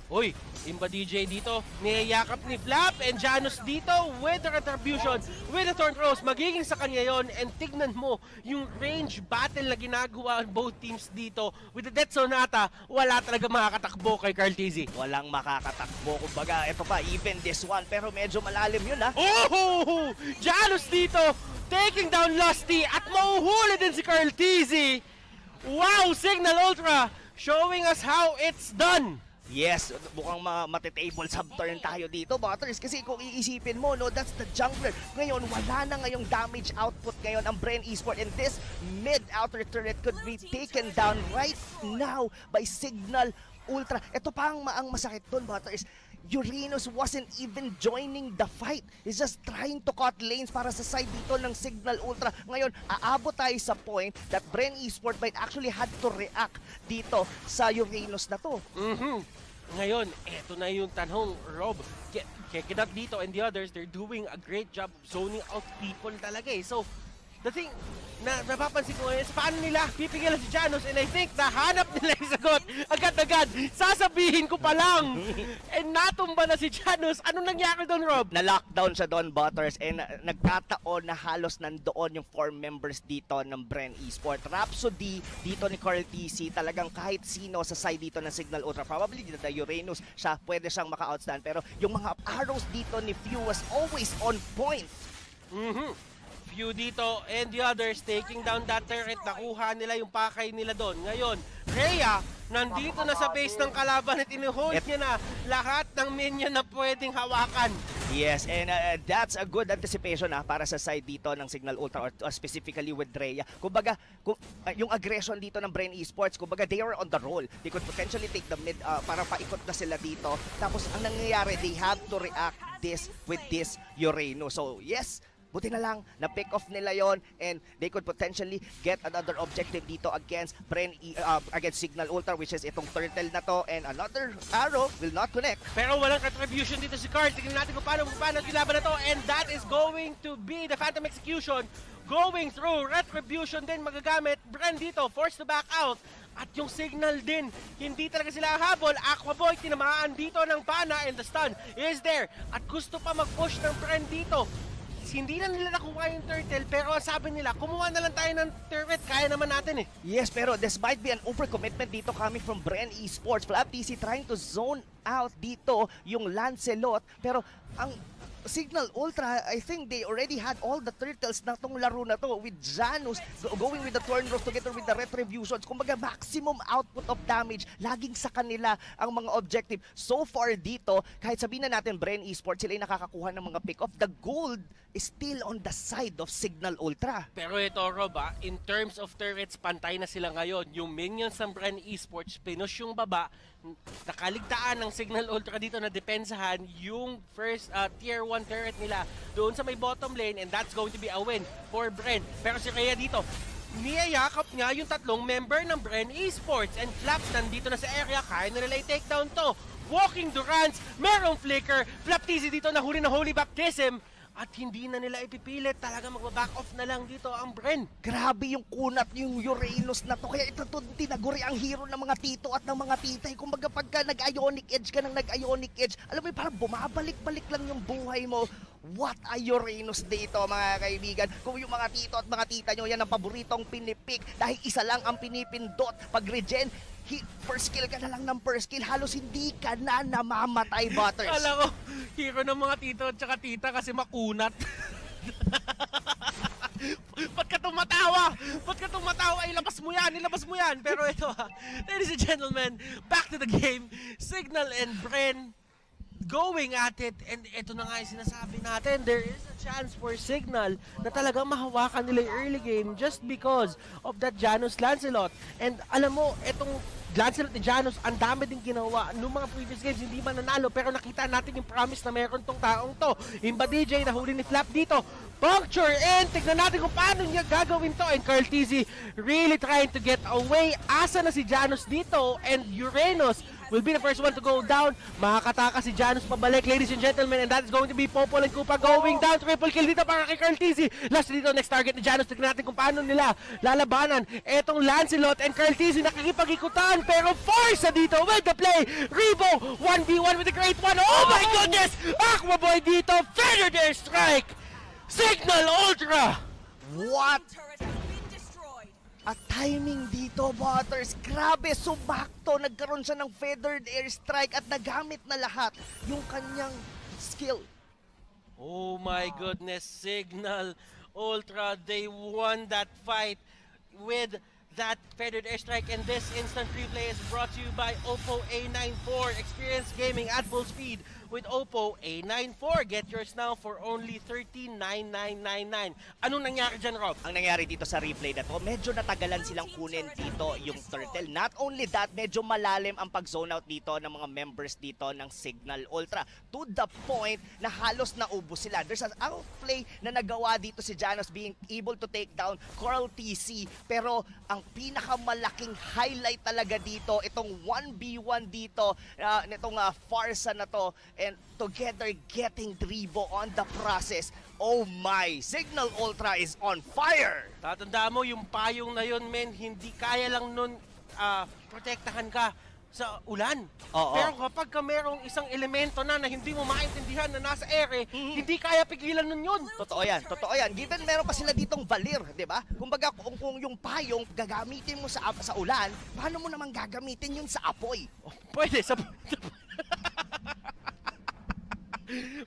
Uy, Imba DJ dito, niyayakap ni Flap and Janus dito with the retribution, with the Thorn Rose. Magiging sa kanya yon and tignan mo yung range battle na ginagawa both teams dito. With the Death Sonata, wala talaga makakatakbo kay Carl TZ. Walang makakatakbo. Kumbaga, ito pa, even this one. Pero medyo malalim yun, ha? Oh! Janus dito, taking down Lusty at mauhuli din si Carl TZ. Wow, Cignal Ultra showing us how it's done. Yes, mukhang matitable sub-turn tayo dito, Butters. Kasi kung iisipin mo, no, that's the jungler. Ngayon, wala na ngayong damage output ngayon ang Bren Esports. And this mid-outer turret could be taken down right now by Cignal Ultra. Ito pa ang masakit doon, Butters. Uranus wasn't even joining the fight. He's just trying to cut lanes para sa side dito ng Cignal Ultra. Ngayon, aabot tayo sa point that Bren Esports might actually had to react dito sa Uranus na to. Ngayon, eto na yung tanong, Rob. Kekinat dito and the others, they're doing a great job zoning out people talaga eh. So, the thing na napapansin ko ngayon is paano nila pipigilan si Janos, and I think nahanap nila yung sagot agad-agad. Sasabihin ko pa lang. And natumba na si Janos. Anong nangyari doon, Rob? Na-lockdown siya doon, Butters, and nagkataon na halos nandoon yung 4 members dito ng Bren Esports. Rhapsody dito ni Carl TC, talagang kahit sino sa side dito ng Cignal Ultra, probably the Uranus, siya pwede siyang maka-outstand. Pero yung mga arrows dito ni Few was always on point. Few dito and the others taking down that turret. Nakuha nila yung pakay nila doon. Ngayon, Rhea, nandito na sa base ng kalaban at inuhold niya na lahat ng minion na pwedeng hawakan. Yes, and that's a good anticipation para sa side dito ng Cignal Ultra, or specifically with Rhea. Kumbaga, yung aggression dito ng Bren Esports, kumbaga they are on the roll. They could potentially take the mid para paikot na sila dito. Tapos ang nangyayari, they have to react this with this Uranus. So yes, buti na lang, na-pick off nila yon, and they could potentially get another objective dito against against Cignal Ultra, which is itong turtle na to, and another arrow will not connect. Pero walang contribution dito si Carl. Tingnan natin kung paano kilaban na to, and that is going to be the Phantom Execution going through. Retribution din magagamit. Bren dito, forced to back out. At yung Cignal din, hindi talaga sila habol. Aquaboy, tinamaan dito ng pana, and the stun is there. At gusto pa mag-push ng Bren dito. Hindi na nila nakuha yung turtle, pero sabi nila, kumuha na lang tayo ng turret, kaya naman natin eh. Yes, pero this might be an overcommitment dito coming from Bren Esports. Flap TC trying to zone out dito yung Lancelot, pero ang Cignal Ultra, I think they already had all the turtles na tong laro na to, with Janus going with the Thorn Rose together with the Retributions. Kumbaga maximum output of damage, laging sa kanila ang mga objective. So far dito, kahit sabihin na natin Bren Esports, sila yung nakakakuha ng mga pick-off. The gold is still on the side of Cignal Ultra. Pero ito, Rob, in terms of turrets, pantay na sila ngayon. Yung minions ng Bren Esports, pinush yung baba, nakaligtaan ng Cignal Ultra dito na depensahan yung first tier 1 turret nila doon sa may bottom lane, and that's going to be a win for Bren. Pero si Rhea dito, niyayakap nga yung tatlong member ng Bren Esports, and Flaps nandito na sa area, kaya na nila i-takedown to. Walking Durance, merong flicker, Flaptizi dito nahuli ng Holy Baptism, at hindi na nila ipipilit, talaga magbaback off na lang dito ang Bren. Grabe yung kunat yung Uranus na to. Kaya ito tinaguri ang hero ng mga tito at ng mga titay. Kung baga pagka nag-Ionic Edge ka ng nag-Ionic Edge, alam mo parang bumabalik-balik lang yung buhay mo. What a Uranus dito mga kaibigan. Kung yung mga tito at mga tita nyo, yan ang paboritong pinipik. Dahil isa lang ang pinipindot. Pag regen, first kill ka na lang ng first kill. Halos hindi ka na namamatay, Butters. Alam ko, hero ng mga tito at saka tita kasi makunat. Ba't ka tumatawa? Ba't ka tumatawa? Ilabas mo yan, ilabas mo yan. Pero ito ladies and gentlemen, back to the game. Cignal and Bren going at it, and ito na nga yung sinasabi natin, there is a chance for Cignal na talagang mahawakan nila yung early game just because of that Janus Lancelot. And alam mo, itong Lancelot ni Janus, ang dami din ginawa noong mga previous games, hindi man nanalo, pero nakita natin yung promise na meron tong taong to. Imba DJ, nahuli ni Flap dito, puncture, and tignan natin kung paano niya gagawin to. And Carl TZ really trying to get away. Asa na si Janus dito, and Uranus will be the first one to go down. Makakataka si Janus pabalik, ladies and gentlemen, and that is going to be Popol and Kupa going down. Triple kill dito para kay Carl TZ. Last dito, next target ni Janus. Tignan natin kung paano nila lalabanan etong Lancelot, and Carl TZ nakikipag-ikutan, pero force dito with the play. Rebo 1v1 with the great one. Oh my goodness! Aqua Boy dito, feathered air strike. Cignal Ultra. What a timing dito, Butters. Grabe, sumakto. Nagkaroon siya ng feathered airstrike at nagamit na lahat yung kanyang skill. Oh my goodness, Cignal Ultra, they won that fight with that feathered airstrike, and this instant replay is brought to you by Oppo A94. Experience gaming at full speed with Oppo A94. Get yours now for only $13,999. Anong nangyari dyan, Rob? Ang nangyari dito sa replay na to, medyo natagalan silang kunin dito yung turtle. Not only that, medyo malalim ang pag-zone out dito ng mga members dito ng Cignal Ultra. To the point na halos naubos sila. There's an outplay na nagawa dito si Janus being able to take down Coral TC. Pero ang pinakamalaking highlight talaga dito, itong 1v1 dito, nitong farsa na to, and together getting Dribo on the process. Oh my, Cignal Ultra is on fire! Tatandaan mo, yung payong na yun, men, hindi kaya lang nun protektahan ka sa ulan. Oo. Pero kapag ka merong isang elemento na hindi mo maintindihan na nasa ere, hindi kaya pigilan nun yun. Totoo yan, totoo yan. Given meron pa sila ditong Valir, di ba? Kumbaga, kung yung payong gagamitin mo sa ulan, paano mo naman gagamitin yun sa apoy? Pwede, sa...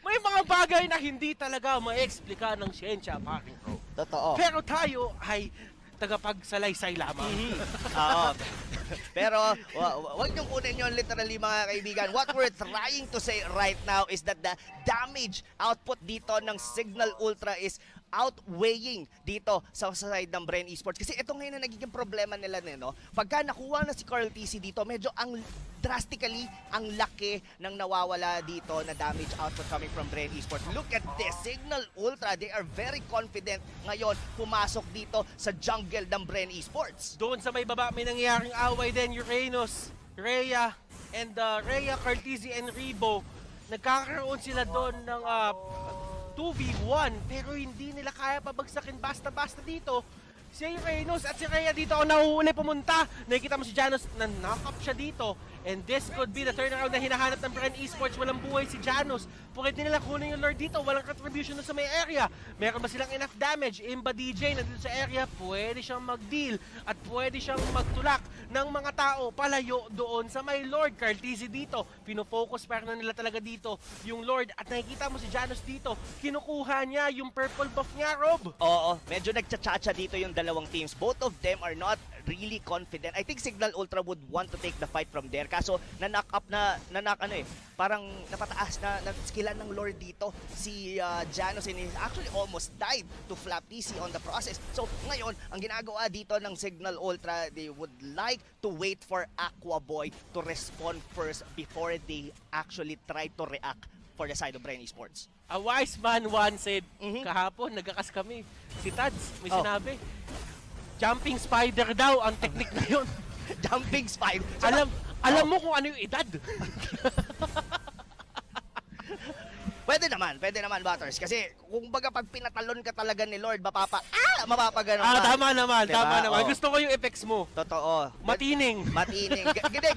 May mga bagay na hindi talaga ma-explika ng siyensya, paring bro. Totoo. Pero tayo ay tagapagsalaysay lamang. Oo. Pero wag niyong kunin yun literally, mga kaibigan. What we're trying to say right now is that the damage output dito ng Cignal Ultra is outweighing dito sa side ng Bren Esports. Kasi ito ngayon na nagiging problema nila, no? Pagka nakuha na si Carl TC dito, medyo drastically ang laki ng nawawala dito na damage output coming from Bren Esports. Look at this, Cignal Ultra, they are very confident ngayon pumasok dito sa jungle ng Bren Esports. Doon sa may baba, may nangyayaring away din. Uranus, Rhea, and Rhea, Cartesi, and Rebo. Nagkakaroon sila doon ng 2v1, pero hindi nila kaya pabagsakin basta-basta dito. Si Uranus at si Rhea dito ang nahuhuli pumunta. Nakikita mo si Janus na knock-up siya dito. And this could be the turnaround na hinahanap ng Bren Esports. Walang buhay si Janus. Pwede nila kunin yung Lord dito. Walang contribution na sa may area. Meron ba silang enough damage? Imba DJ nandito sa area. Pwede siyang mag-deal at pwede siyang magtulak ng mga tao palayo doon sa may Lord. Cartesi dito. Pinofocus para na nila talaga dito yung Lord. At nakikita mo si Janus dito. Kinukuha niya yung purple buff niya, Rob. Oo, medyo nagchachacha dito yung dalawang teams. Both of them are not really confident. I think Cignal Ultra would want to take the fight from there. Kaso, na-knock up parang napataas na skillan ng Lord dito si Janos, and he actually almost died to Flap TC on the process. So, ngayon, ang ginagawa dito ng Cignal Ultra, they would like to wait for Aqua Boy to respond first before they actually try to react for the side of Bren Esports. A wise man once said, kahapon, nagakas kami. Si Tads, may sinabi, jumping spider daw ang technique na yun. Jumping spider. Alam mo kung ano yung edad. Pwede naman, Butters. Kasi kung baga pag pinatalon ka talaga ni Lord, mapapaganon ka. Tama naman, Diba? tama naman. Oh. Gusto ko yung effects mo. Totoo. Matining.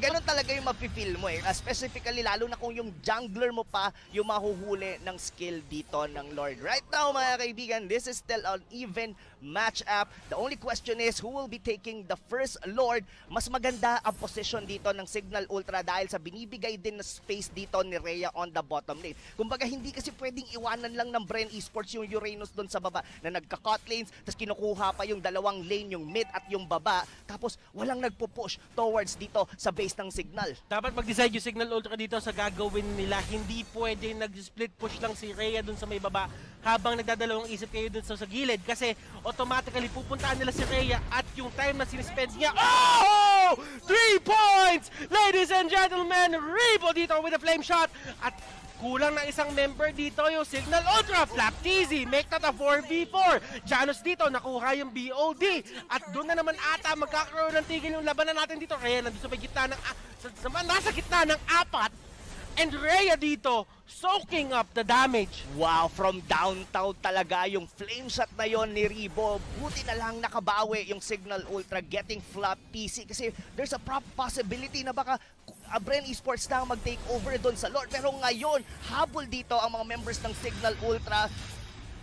Ganun talaga yung mapifeel mo eh. Specifically, lalo na kung yung jungler mo pa yung mahuhuli ng skill dito ng Lord. Right now, mga kaibigan, this is still an even match-up. The only question is, who will be taking the first Lord? Mas maganda ang position dito ng Cignal Ultra dahil sa binibigay din na space dito ni Rhea on the bottom lane. Kumbaga, hindi kasi pwedeng iwanan lang ng Bren Esports yung Uranus doon sa baba na nagka-cut lanes, tapos kinukuha pa yung dalawang lane, yung mid at yung baba, tapos walang nagpo-push towards dito sa base ng Cignal. Dapat mag-decide yung Cignal Ultra dito sa gagawin nila. Hindi pwede nag-split push lang si Rhea dun sa may baba habang nagdadalawang isip kayo dun sa gilid kasi automatically pupuntaan nila si Rhea at yung time na sinispend niya. Oh! 3 points! Ladies and gentlemen, Rebo dito with a flame shot at kulang na isang member dito yung Cignal Ultra. Flap TZ, make that a 4v4. Janos dito, nakuha yung BOD. At doon na naman ata magkakaroon ng tigil yung labanan natin dito. Rhea nandun sa may gitna ng, nasa gitna ng 4. And Rhea dito, soaking up the damage. Wow, from downtown talaga yung flame shot na yon ni Rebo. Buti na lang nakabawi yung Cignal Ultra getting Flap TC kasi there's a possibility na baka Bren Esports na mag-take over doon sa Lord. Pero ngayon, habol dito ang mga members ng Cignal Ultra.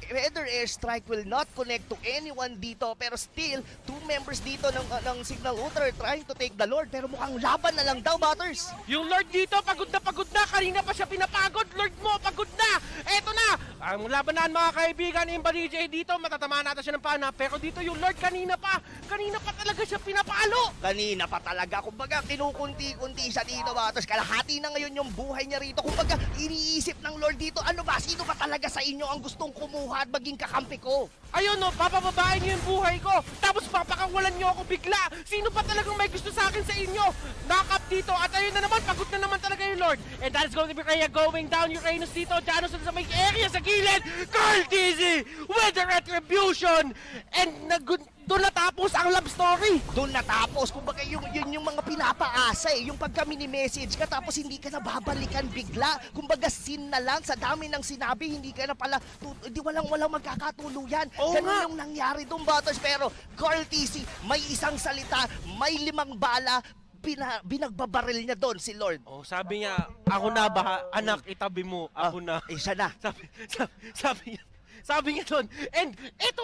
Rather Airstrike will not connect to anyone dito, pero still, 2 members dito ng Cignal Ultra are trying to take the Lord, pero mukhang laban na lang daw, Butters. Yung Lord dito, pagod na. Kanina pa siya pinapagod. Lord mo, pagod na. Eto na. Ang labanan, mga kaibigan, yung DJ dito, matatamaan natin siya ng pana. Pero dito yung Lord, kanina pa talaga siya pinapalo. Kanina pa talaga. Kumbaga, kinukunti-kunti siya dito, Butters. Kalahati na ngayon yung buhay niya rito. Kumbaga, iniisip ng Lord dito, ano ba, sino ba talaga sa inyo ang gustong kumuha at maging kakampi ko? Ayun no, papababain niyo yung buhay ko. Tapos papakawalan niyo ako bigla. Sino pa talagang may gusto sa akin sa inyo? Knock-up dito at ayun na naman, pagod na naman talaga yung Lord. And that is going to be Rhea going down. Uranus dito, Janos sa may area sa gilid. Carl TZ with the retribution. And doon natapos ang love story. Doon natapos. Kumbaga yun yung mga pinapaasa eh. Yung pagka mini-message ka tapos hindi ka na babalikan bigla. Kumbaga sin na lang sa dami ng sinabi, hindi ka na pala, hindi walang magkakatuluyan. Ganun yung nangyari doon, Butters. Pero Carl TC, may isang salita, may 5 bala, binagbabaril niya doon si Lord. Oh, sabi niya, ako na ba, anak, itabi mo, ako na. Siya na. Sabi niya doon. And ito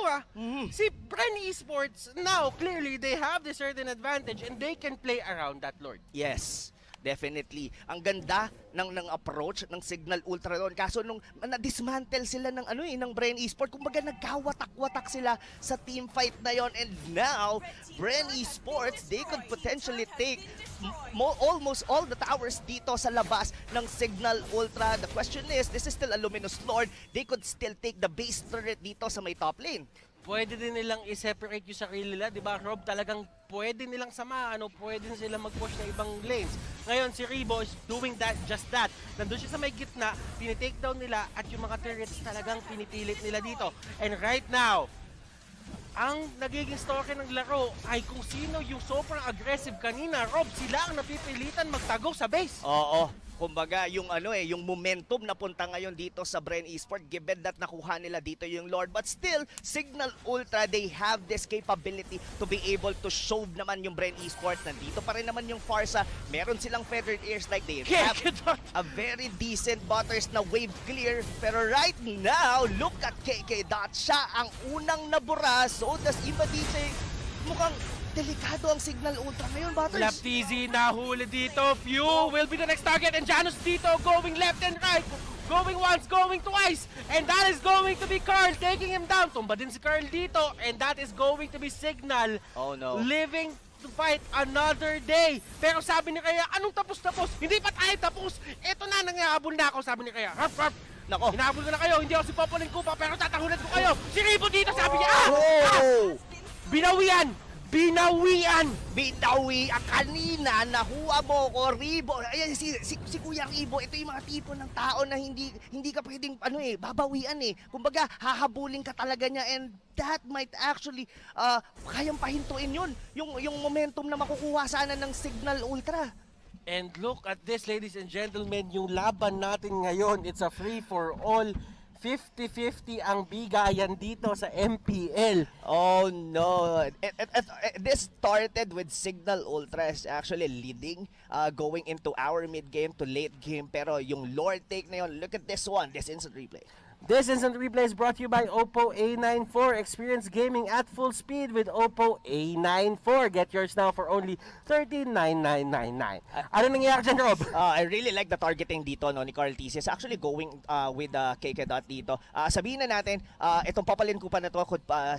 si Bren Esports, now clearly they have this certain advantage and they can play around that Lord. Yes, definitely. Ang ganda ng approach ng Cignal Ultra doon. Kaso nung na-dismantle sila ng ng Bren Esports, kumbaga nagkawatak-watak sila sa team fight na yon. And now, Bren Esports, they could potentially take almost all the towers dito sa labas ng Cignal Ultra. The question is, this is still a Luminous Lord. They could still take the base turret dito sa may top lane. Pwede din nilang i-separate yung sarili nila, di ba, Rob? Talagang pwede nilang sama, pwede sila mag-push na ibang lanes. Ngayon, si Rebo is doing just that. Nandun siya sa may gitna, tinitake down nila, at yung mga turrets talagang pinipilit nila dito. And right now, ang nagiging story ng laro ay kung sino yung sobrang aggressive kanina. Rob, sila ang napipilitan magtago sa base. Oo. Kumbaga, yung yung momentum na punta ngayon dito sa Bren Esports, given that nakuha nila dito yung Lord. But still, Cignal Ultra, they have this capability to be able to shove naman yung Bren Esports. Nandito pa rin naman yung Farsa. Meron silang feathered ears like they have a very decent Butters na wave clear. Pero right now, look at KK Dot. Siya ang unang nabura. So does Iba DJ mukhang delikado ang Cignal Ultra ngayon, Butters. Flap TZ nahuli dito. Few will be the next target. And Janos dito going left and right. Going once, going twice, and that is going to be Carl taking him down. Tumba din si Carl dito, and that is going to be Cignal. Oh no. Living to fight another day. Pero sabi ni Kaya, anong tapos-tapos? Hindi pa tayo tapos. Ito na, nangyabol na ako, sabi ni Kaya. Harp, harp. Nako. Hinahabol ko na kayo, hindi ako si Popolin Kupa, pero tatahunan ko kayo. Si Ribo dito, sabi niya, Oh! Binawian! Binawian! Binawi ang kanina, nahuwa mo ko, Ribo. Ayan, si Kuya Ribo, ito yung mga tipo ng tao na hindi ka pwedeng, babawian eh. Kumbaga, hahabulin ka talaga niya, and that might actually, kayang pahintuin yun. Yung momentum na makukuha sana ng Cignal Ultra. And look at this, ladies and gentlemen, yung laban natin ngayon, it's a free-for-all. 50-50 ang bigayan dito sa MPL. Oh no! This started with Cignal Ultras actually leading, going into our mid game to late game. Pero yung Lord take na yun, look at this one, this instant replay. This instant replay is brought to you by Oppo A94. Experience gaming at full speed with Oppo A94. Get yours now for only $13,999. Ano nangyayari dyan, Rob? I really like the targeting dito no, ni Carl Thesis. Actually going with KK Dot dito. Sabihin na natin, itong Popolin Kupa na to,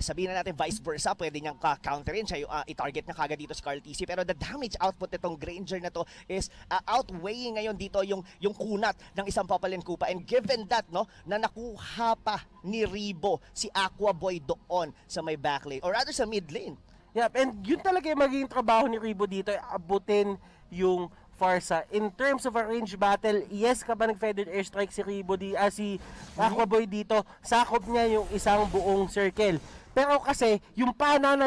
sabihin na natin vice versa, pwede niyang counterin siya, i-target niya kagad dito si Carl Thesis. Pero the damage output nitong Granger na to is outweighing ngayon dito yung kunat ng isang Popolin Kupa. And given that, no, na nakuha pa ni Ribo si Aqua Boy doon sa may backlane, or rather sa mid lane. Yep, and yun talaga yung magiging trabaho ni Ribo dito, abutin yung Farsa. In terms of a range battle, yes ka ba nag-feathered airstrike si Ribo si Aquaboy dito, sakop niya yung isang buong circle. Pero kasi, yung payong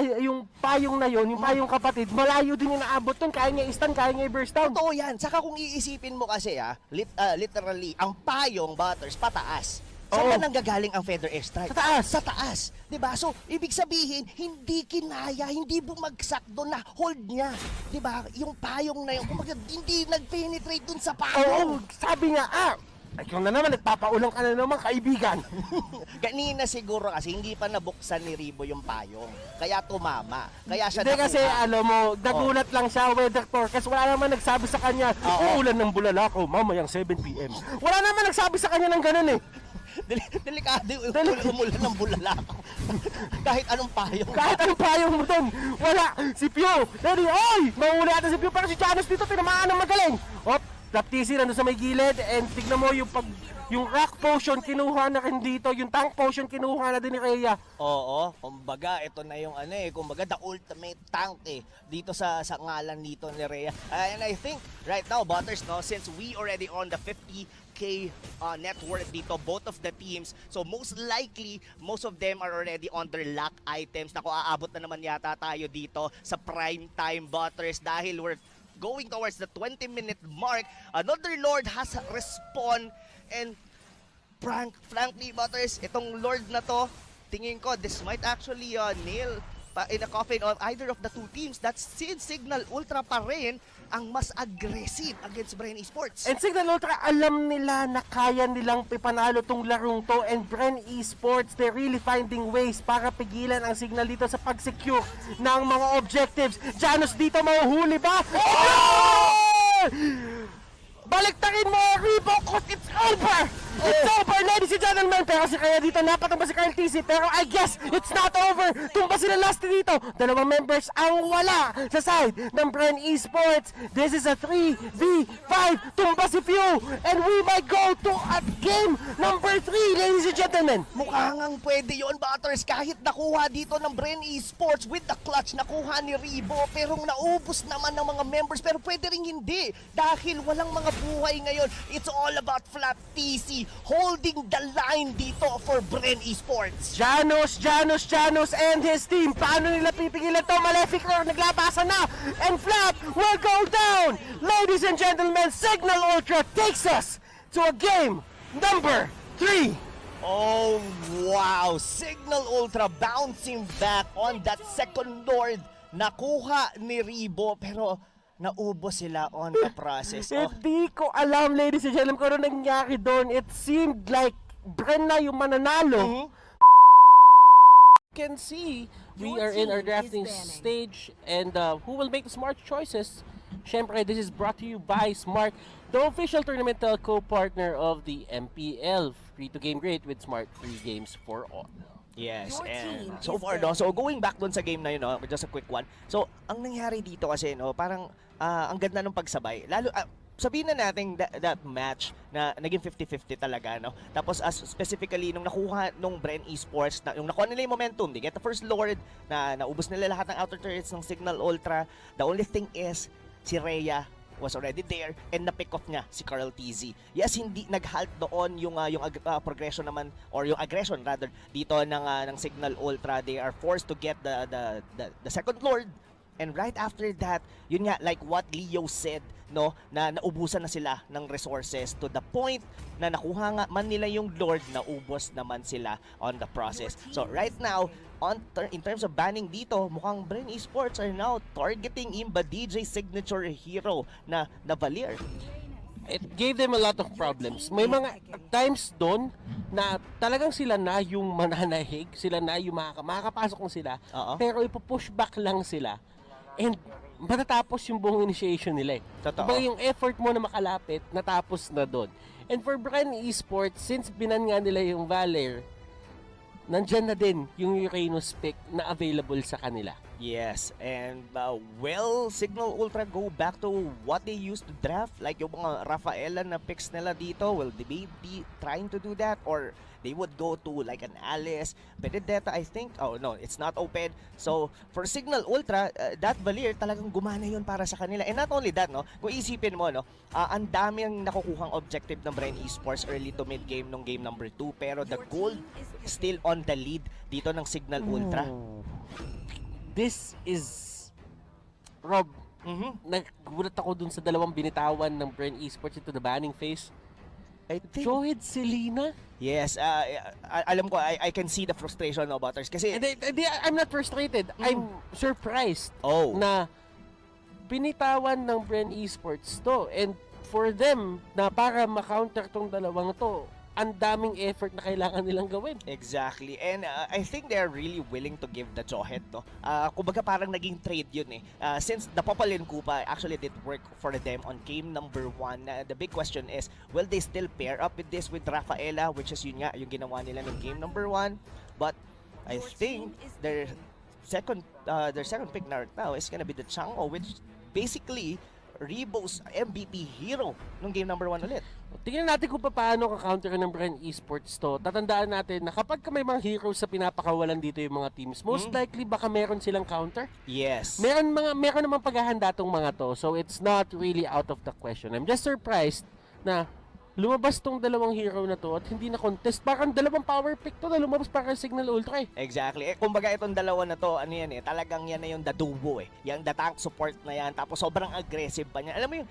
na yun, yung payong kapatid, malayo din yung naabot dun, kaya niya i-stun, kaya niya i-burst down. Totoo yan. Saka kung iisipin mo kasi literally, ang payong Butters pataas. Saan ba nanggagaling ang feather airstrike? Sa taas. Sa taas. Diba? So, ibig sabihin, hindi kinaya, hindi bumagsak doon na hold niya. Diba? Yung payong na yun, kumbaga, hindi nag-penetrate doon sa payong. Oo, sabi niya, ikaw na naman, nagpapaulang ka na naman, kaibigan. Kanina siguro kasi hindi pa nabuksan ni Ribo yung payong. Kaya tumama. Kaya siya Hindi nakuha. kasi, alam mo, nagulat lang siya, weather forecast. Wala naman nagsabi sa kanya, uulan ng bulalakaw, mamayang 7 p.m. Wala naman nagsabi sa kanya ng ganun eh. Delikado yung umulan ng bulalakaw. Kahit anong payong. Kahit anong payong mo dun, wala. Si Pio, Daddy, oy! Mahuli ata si Pio, pero si Janos dito, tinamaan ng magaling. Laptisi nandun sa may gilid, and tignan mo yung rock potion kinuha na rin dito, yung tank potion kinuha na din ni Rhea. Oo, kumbaga ito na yung kumbaga the ultimate tank dito sa ngalan dito ni Rhea. And I think right now Butters, no, since we already on the 50k net worth dito, both of the teams, so most likely most of them are already on their lock items. Naku, aabot na naman yata tayo dito sa prime time, Butters, dahil we're going towards the 20-minute mark. Another Lord has respawned, and frankly, Butters, itong Lord na to, tingin ko, this might actually nail in a coffin of either of the two teams. That's since Cignal Ultra pa rin ang mas aggressive against Bren Esports. And Cignal Ultra, alam nila na kaya nilang ipanalo tong larong to, and Bren Esports, they're really finding ways para pigilan ang Cignal dito sa pag-secure ng mga objectives. Janos dito, mahuhuli ba? Baliktarin mo, Ribo, cause it's over! It's over, ladies and gentlemen! Pero si Kaya dito, napatumba si Carl TC, pero I guess it's not over! Tumba sila last dito! Dalawang members ang wala sa side ng Bren Esports! This is a 3v5! Tumba si Few! And we might go to a game number 3, ladies and gentlemen! Mukha ngang pwede yun, Butters, kahit nakuha dito ng Bren Esports with the clutch, nakuha ni Ribo, pero naubos naman ng mga members, pero pwede rin hindi, dahil walang mga buhay ngayon. It's all about Flap TC holding the line dito for Bren Esports. Janos and his team. Paano nila pipigilan to? Malefic Roar naglabasan na. And Flap will go down. Ladies and gentlemen, Cignal Ultra takes us to a game number 3. Oh, wow. Cignal Ultra bouncing back on that second Lord. Nakuha ni Ribo, pero naubos sila on the process. Hindi ko alam, ladies and gentlemen, kung ano nangyari doon. It seemed like Bren na yung mananalo. Can see we are in our drafting stage, and who will make the smart choices Syempre, this is brought to you by Smart, the official tournament telco partner of the MPL. Free to game great with Smart, free games for all. Yes, Your team and so is far, no, so going back dun sa game na yun, no, just a quick one. So, ang nangyari dito kasi, no, parang ang ganda ng pagsabay. Lalo, sabihin na natin that match na naging 50-50 talaga, no? Tapos specifically nung nakuha nung Bren Esports, yung nakuha nila yung momentum, they get the first Lord, na naubos nila lahat ng outer turrets ng Cignal Ultra. The only thing is, si Rhea was already there and na-pick off niya si Carl TZ. Yes, hindi nag-halt doon yung progression naman or yung aggression rather dito ng Cignal Ultra. They are forced to get the second Lord. And right after that, yun nga, like what Leo said, no, na naubusan na sila ng resources to the point na nakuha nga man nila yung Lord, naubos naman sila on the process. So right now, in terms of banning dito, mukhang Bren Esports are now targeting Imba DJ signature hero na Valier. It gave them a lot of problems. May mga times doon na talagang sila na yung mananahig, sila na yung makakapasok na sila, pero ipo-push back lang sila. And matatapos yung buong initiation nila eh. Totoo. Kumbaga yung effort mo na makalapit, natapos na doon. And for Bren Esports, since binan nga nila yung Valor, nandyan na din yung Uranus pick na available sa kanila. Yes, and will Cignal Ultra go back to what they used to draft? Like yung mga Rafaela na picks nila dito, will they be trying to do that? Or they would go to like an Alice, Benedetta, I think? Oh no, it's not open. So for Cignal Ultra, that Valier talagang gumana yun para sa kanila. And not only that, no, kung isipin mo, no, ang dami ang nakukuhang objective ng Bren Esports early to mid game nung game number 2, pero the gold still on the lead dito ng Cignal Ultra. This is Rob, nagulat ako dun sa dalawang binitawan ng Bren Esports into the banning phase. I think Johed Selena? yes, alam ko, I can see the frustration of Butters kasi I'm not frustrated. I'm surprised Oh. na binitawan ng Bren Esports to. And for them, na para ma-counter tong dalawang to, ang daming effort na kailangan nilang gawin. Exactly. And I think they're really willing to give the Johet, no? Kumbaga parang naging trade yun eh. Since the Popalin Kupa actually did work for them on game number 1, the big question is, will they still pair up with this with Rafaela, which is yun nga, yung ginawa nila ng game number 1? But I think their second pick na right now is gonna be the Chango, which basically Rebo's MVP hero nung game number 1 ulit. Tingnan natin kung paano ka-counter ng Bren Esports to. Tatandaan natin na kapag may mga heroes sa pinapakawalan dito yung mga teams, most likely baka meron silang counter. Yes. Meron namang paghahanda tong mga to. So it's not really out of the question. I'm just surprised na lumabas tong dalawang hero na to at hindi na contest. Parang dalawang power pick to na lumabas para Cignal Ultra eh. Exactly. Kumbaga itong dalawa na to, ano yan eh, talagang yan na yung the duo eh. Yung the tank support na yan, tapos sobrang aggressive pa niya. Alam mo yung,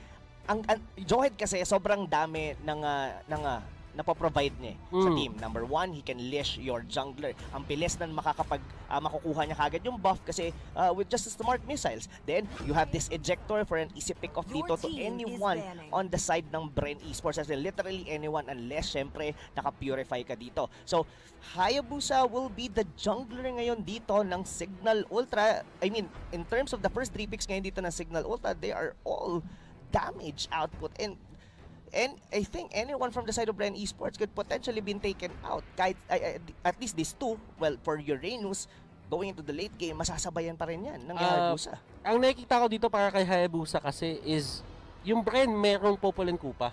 ang Johed kasi sobrang dami ng napoprovide niya sa team. Number 1, he can leash your jungler. Ang bilis na makukuha niya kagad yung buff kasi with just smart missiles. Then, you have this ejector for an easy pick off dito to anyone on the side ng Bren Esports. As in, literally anyone unless, syempre, naka-purify ka dito. So, Hayabusa will be the jungler ngayon dito ng Cignal Ultra. I mean, in terms of the first 3 picks ngayon dito ng Cignal Ultra, they are all damage output. And I think anyone from the side of Bren Esports could potentially been taken out. Kahit, at least these two, well, for Uranus, going into the late game, masasabayan pa rin yan ng Hayabusa. Ang nakikita ko dito para kay Hayabusa kasi is, yung Bren merong Popolin Kupa.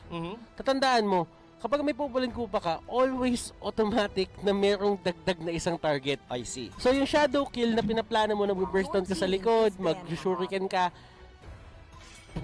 Tatandaan mo, kapag may Popolin Kupa ka, always automatic na merong dagdag na isang target. I see. So yung shadow kill na pinaplano mo na burst down ka sa likod, mag-shuriken ka,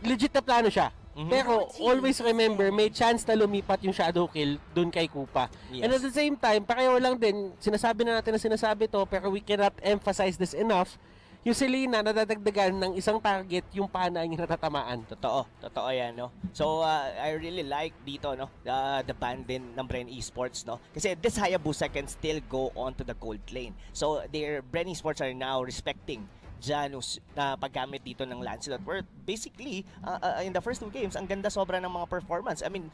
legit na plano siya. Pero always remember, may chance na lumipat yung shadow kill dun kay Kupa. Yes. And at the same time, pareho lang din, sinasabi na natin na sinasabi to, pero we cannot emphasize this enough, yung Selena nadadagdagan ng isang target yung pana niya natatamaan. Totoo yan, no? So, I really like dito, no? The band din ng Bren Esports, no? Kasi this Hayabusa can still go on to the gold lane. So, their Bren Esports are now respecting Janus na paggamit dito ng Lancelot. Where basically, in the first 2 games, ang ganda sobra ng mga performance. I mean,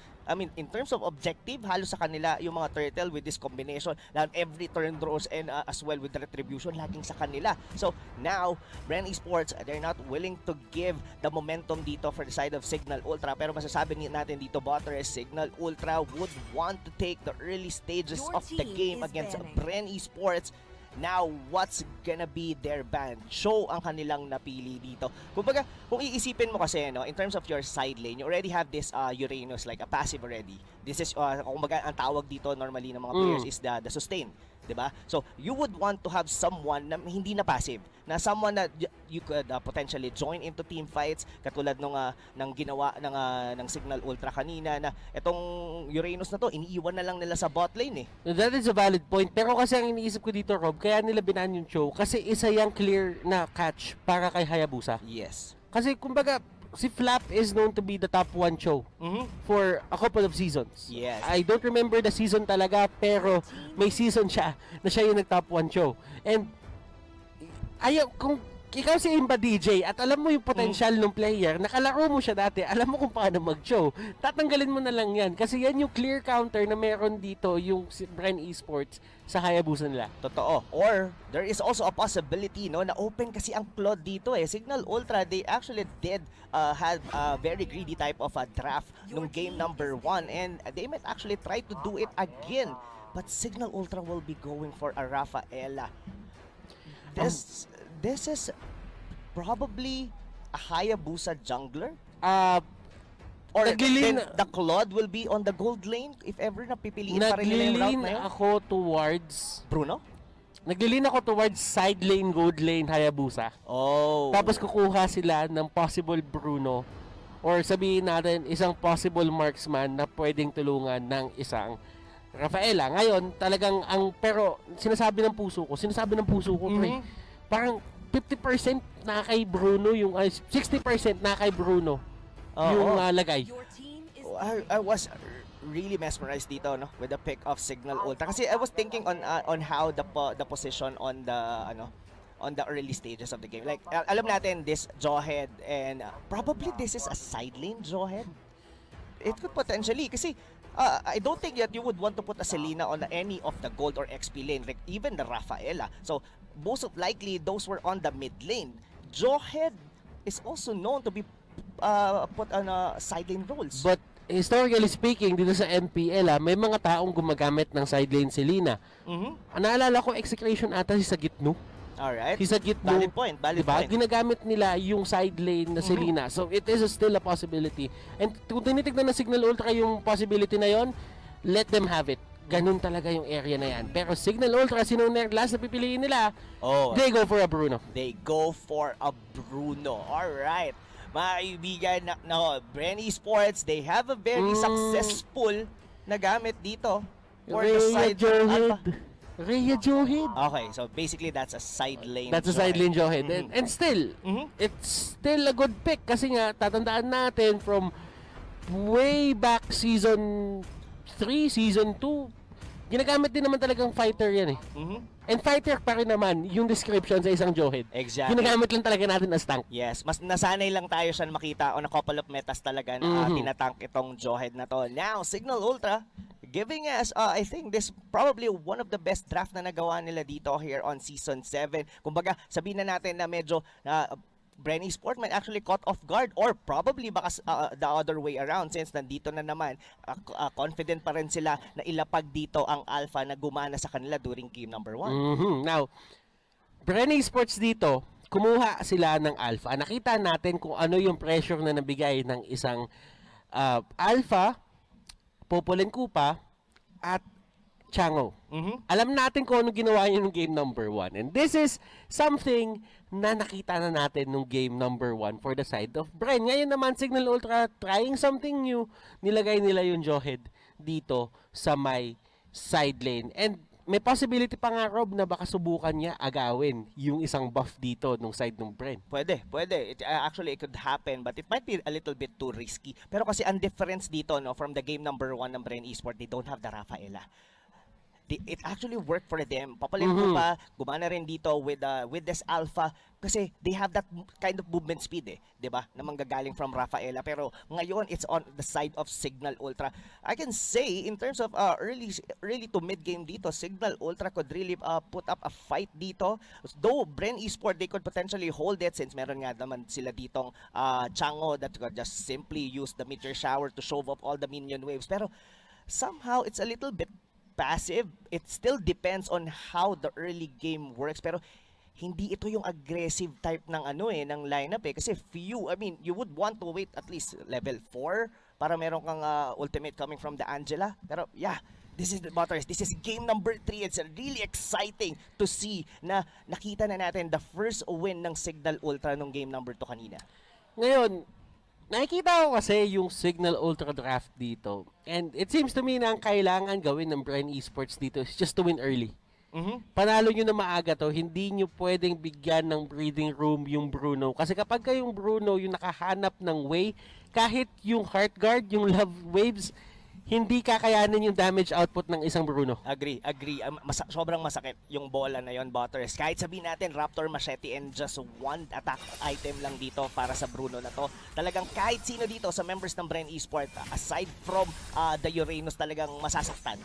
in terms of objective, halos sa kanila yung mga turtle with this combination, na every turn draws and as well with the retribution, laging sa kanila. So now, Bren Esports, they're not willing to give the momentum dito for the side of Cignal Ultra. Pero masasabi natin dito, Butter, Cignal Ultra would want to take the early stages of the game against Bren Esports. Now, what's gonna be their ban? Show ang kanilang napili dito. Kumbaga, kung iisipin mo kasi, no, in terms of your side lane, you already have this Uranus, like a passive already. This is, kumbaga, ang tawag dito normally ng mga players is the sustain. Diba? So, you would want to have someone na hindi na passive, na someone that you could potentially join into team fights, katulad ng ginawa ng Cignal Ultra kanina, na itong Uranus na to, iniiwan na lang nila sa bot lane eh. That is a valid point. Pero kasi ang iniisip ko dito, Rob, kaya nila binan yung show, kasi isa yung clear na catch para kay Hayabusa. Yes. Kasi kumbaga, si Flap is known to be the top 1 show for a couple of seasons. Yes. I don't remember the season talaga, pero may season siya na siya yung nag-top 1 show. And kung ikaw si Imba DJ at alam mo yung potential ng player, nakalaro mo siya dati, alam mo kung paano mag-show, tatanggalin mo na lang yan. Kasi yan yung clear counter na meron dito yung Bren Esports sa Hayabusa nila. Totoo. Or, there is also a possibility, no, na open kasi ang Claude dito eh. Cignal Ultra, they actually did have a very greedy type of a draft nung game number 1, and they might actually try to do it again. But Cignal Ultra will be going for a Rafaela. This is probably a Hayabusa jungler? Or then the Claude will be on the gold lane if ever napipiliin pa rin nila yung route na yun? ako towards Bruno? Naglilin ako towards side lane, gold lane, Hayabusa. Oh. Tapos kukuha sila ng possible Bruno, or sabihin natin isang possible marksman na pwedeng tulungan ng isang Rafaela. Ngayon, talagang pero sinasabi ng puso ko, pre, parang 50% na kay Bruno, yung 60% na kay Bruno yung lagay. I was really mesmerized dito, no, with the pick of Cignal Ultra, kasi I was thinking on how the position on the early stages of the game. Like, alam natin this Jawhead, and probably this is a side lane Jawhead. It could potentially, kasi I don't think that you would want to put a Selena on any of the gold or XP lane, like even the Rafaela. So most of likely those were on the mid lane. Jawhead is also known to be put on side lane roles. But historically speaking, dito sa MPL, may mga taong gumagamit ng side lane Selena. Naalala ko, execution ata si Sagitno. Alright. Si Sagitno. Valid point. Diba? Ginagamit nila yung side lane na Selena. So it is still a possibility. And kung tinitignan na Cignal Ultra yung possibility na yon, let them have it. Ganun talaga yung area na yan. Pero Cignal Ultra, sino last na pipiliin nila? They go for a Bruno. They go for a Bruno. Alright. Mga kaibigan, Bren Esports, they have a very successful na gamit dito for the side Alpha. Rhea Jawhead. Okay, so basically that's a side lane. That's a side lane Jawhead. And still, it's still a good pick kasi nga tatandaan natin from way back season 3, season 2, ginagamit din naman talagang fighter yan eh. And fighter pa rin naman yung description sa isang Jawhead. Exactly. Ginagamit lang talaga natin as tank. Yes, mas nasanay lang tayo siya makita on a couple of metas talaga na tinatank itong Jawhead na to. Now, Cignal Ultra giving us, I think this probably one of the best draft na nagawa nila dito here on Season 7. Kumbaga, sabihin na natin na medyo Bren Esports might actually caught off guard, or probably baka the other way around, since nandito na naman, confident pa rin sila na ilapag dito ang Alpha na gumana sa kanila during game number 1. Now, Bren Esports dito, kumuha sila ng Alpha. Nakita natin kung ano yung pressure na nabigay ng isang Alpha, Popolen Kupa, at Chango. Alam natin kung ano ginawa niyo ng game number 1. And this is something na nakita na natin nung game number 1 for the side of Bren. Ngayon naman, Cignal Ultra trying something new. Nilagay nila yung Jawhead dito sa may side lane. And may possibility pa nga, Rob, na baka subukan niya agawin yung isang buff dito nung side ng Bren. Pwede. Actually, it could happen, but it might be a little bit too risky. Pero kasi ang difference dito, no, from the game number 1 ng Bren Esports, they don't have the Rafaela. it actually worked for them. Papalit mo pa, gumana rin dito with this alpha kasi they have that kind of movement speed 'di ba? Na manggagaling from Rafaela, pero ngayon it's on the side of Cignal Ultra. I can say in terms of early to mid game dito, Cignal Ultra could really put up a fight dito. Though Bren Esports, they could potentially hold it since meron nga naman sila ditong Chango that could just simply use the meteor shower to shove off all the minion waves. Pero somehow it's a little bit passive. It still depends on how the early game works, pero hindi ito yung aggressive type ng ng lineup kasi you would want to wait at least level 4 para meron kang ultimate coming from the Angela. Pero yeah, this is the Butters. This is game number 3. It's really exciting to see na nakita na natin the first win ng Cignal Ultra nung game number 2 kanina. Ngayon, nakikita ko kasi yung Cignal Ultra draft dito. And it seems to me na ang kailangan gawin ng Bren Esports dito is just to win early. Panalo nyo na maaga to, hindi nyo pwedeng bigyan ng breathing room yung Bruno. Kasi kapag kayong Bruno yung nakahanap ng way, kahit yung heart guard, yung love waves, hindi kakayanin yung damage output ng isang Bruno. Agree. Sobrang masakit yung bola na yon, Butters. Kahit sabihin natin Raptor Machete and just one attack item lang dito para sa Bruno na to. Talagang kahit sino dito sa members ng Bren Esports, aside from the Uranus, talagang masasaktan.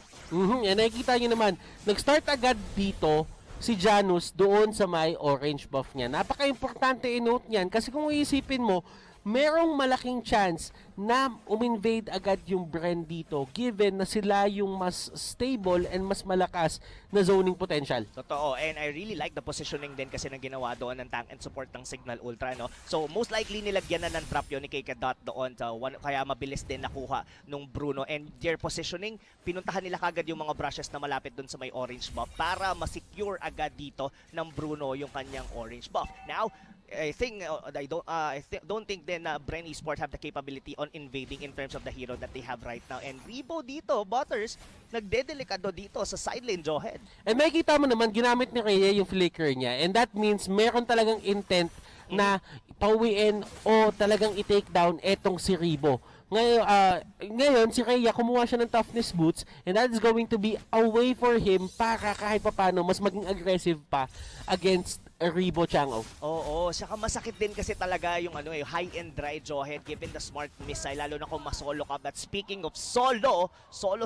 Yan, nakikita nyo naman. Nag-start agad dito si Janus doon sa may orange buff niya. Napaka-importante i-note niyan kasi kung iisipin mo, merong malaking chance na uminvade agad yung Bren dito given na sila yung mas stable and mas malakas na zoning potential. Totoo, and I really like the positioning din kasi nang ginawa doon ng tank and support ng Cignal Ultra, no? So most likely nilagyan na ng trap yun ni Dot doon, kaya mabilis din nakuha nung Bruno, and their positioning, pinuntahan nila kagad yung mga brushes na malapit doon sa may orange buff para ma-secure agad dito ng Bruno yung kanyang orange buff. Now, I don't think then Bren Esports have the capability on invading in terms of the hero that they have right now. And Rebo dito, Butters, nagdedelikado dito sa side lane, Johed. And makikita mo naman, ginamit ni Rhea yung flicker niya. And that means meron talagang intent na pauwiin o talagang i-take down etong si Rebo. Ngayon, si Rhea, kumuha siya ng toughness boots and that is going to be a way for him para kahit papano mas maging aggressive pa against Rebo Chango. Oo, saka masakit din kasi talaga yung high-end dry Johed given the smart missile, lalo na kung masolo ka. But speaking of solo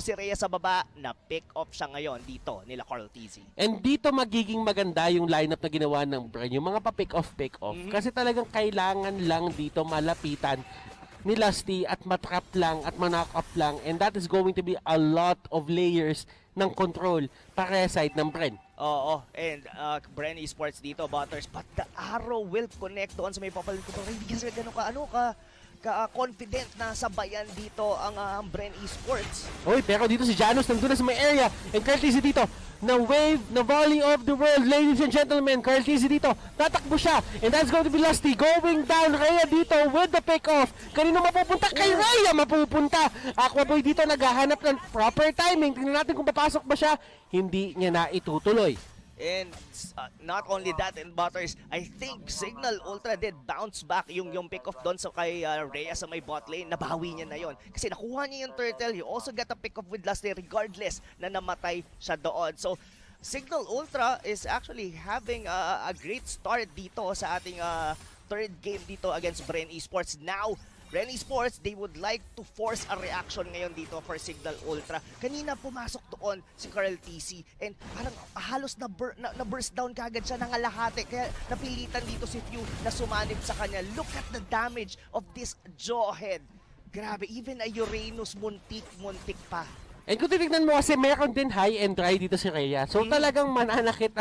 si Rhea sa baba, na pick off siya ngayon dito nila Carl TZ. And dito magiging maganda yung lineup na ginawa ng Bren, yung mga pa-pick off. Kasi talagang kailangan lang dito malapitan ni Lusty at matrap lang at knock up lang, and that is going to be a lot of layers ng control para sa side ng Bren. Oo, and Bren Esports dito, Butters, but the arrow will connect doon sa may papalit ko. Hindi kasi ganun ka-confident na sabayan dito ang Bren Esports. Oy, pero dito si Janus nandun na sa may area, and Carl TZ dito, na wave, na volley of the world, ladies and gentlemen. Carl TZ dito, tatakbo siya, and that's going to be Lusty going down. Rhea dito with the pick off. Kanino mapupunta? Kay Rhea mapupunta. Aquaboy dito naghahanap ng proper timing. Tingnan natin kung papasok ba siya. Hindi niya na itutuloy. And not only that, and Butters, I think Cignal Ultra did bounce back yung pick off doon sa kay Rhea sa may bot lane. Nabawi niya na yon kasi nakuha niya yung turtle. He also got a pick off with Lusty regardless na namatay siya doon. So Cignal Ultra is actually having a great start dito sa ating third game dito against Bren Esports. Now Bren Esports, they would like to force a reaction ngayon dito for Cignal Ultra. Kanina pumasok doon si Carl TC and parang halos na burst down kagad siya, nangalahati. Kaya napilitan dito si Few na sumanib sa kanya. Look at the damage of this Jawhead. Grabe, even a Uranus muntik pa. And kung titignan mo kasi meron din high and dry dito si Rhea. So talagang mananakit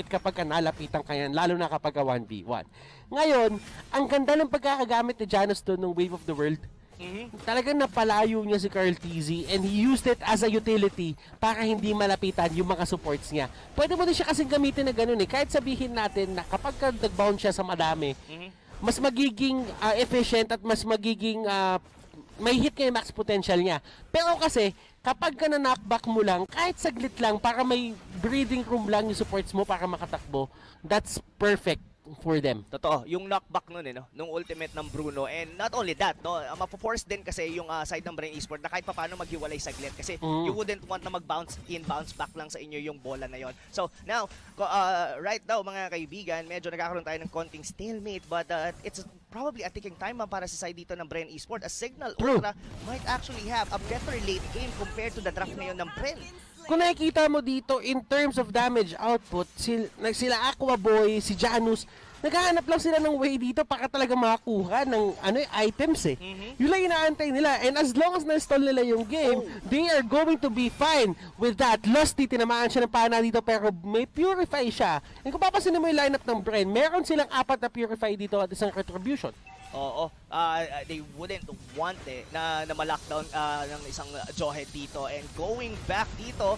kapag nalapitan ka yan, lalo na kapag 1v1. Ngayon, ang ganda ng pagkakagamit ni Janus doon ng Wave of the World. Talagang napalayo niya si Carl TZ and he used it as a utility para hindi malapitan yung mga supports niya. Pwede mo din siya kasing gamitin na ganun eh. Kahit sabihin natin na kapag nag-bounce siya sa madami, mas magiging efficient at mas magiging may hit niya yung max potential niya. Pero kasi, kapag ka na-knockback mo lang, kahit saglit lang, para may breathing room lang yung supports mo para makatakbo, that's perfect for them. Totoo, yung knockback nun no, nung ultimate ng Bruno, and not only that, no, mapo-force din kasi yung side ng Bren Esports na kahit paano maghiwalay saglit kasi you wouldn't want na mag-bounce in, bounce back lang sa inyo yung bola na yon. So now, right now mga kaibigan, medyo nagkakaroon tayo ng konting stalemate, but it's probably a ticking time para sa side dito ng Bren Esports. A Cignal Ultra might actually have a better late game compared to the draft ngayon ng Bren. Kung nakikita mo dito, in terms of damage output, sila Aqua Boy, si Janus, naghahanap lang sila ng way dito para talaga makakuha ng items eh. Yun lang inaantay nila. And as long as na-stall nila yung game, they are going to be fine with that. Lusty, tinamaan siya ng pana dito pero may Purify siya. And kung papasin mo yung lineup ng Bren, meron silang 4 na Purify dito at isang Retribution. Oo, they wouldn't want na ma-lockdown ng isang Jawhead dito, and going back dito,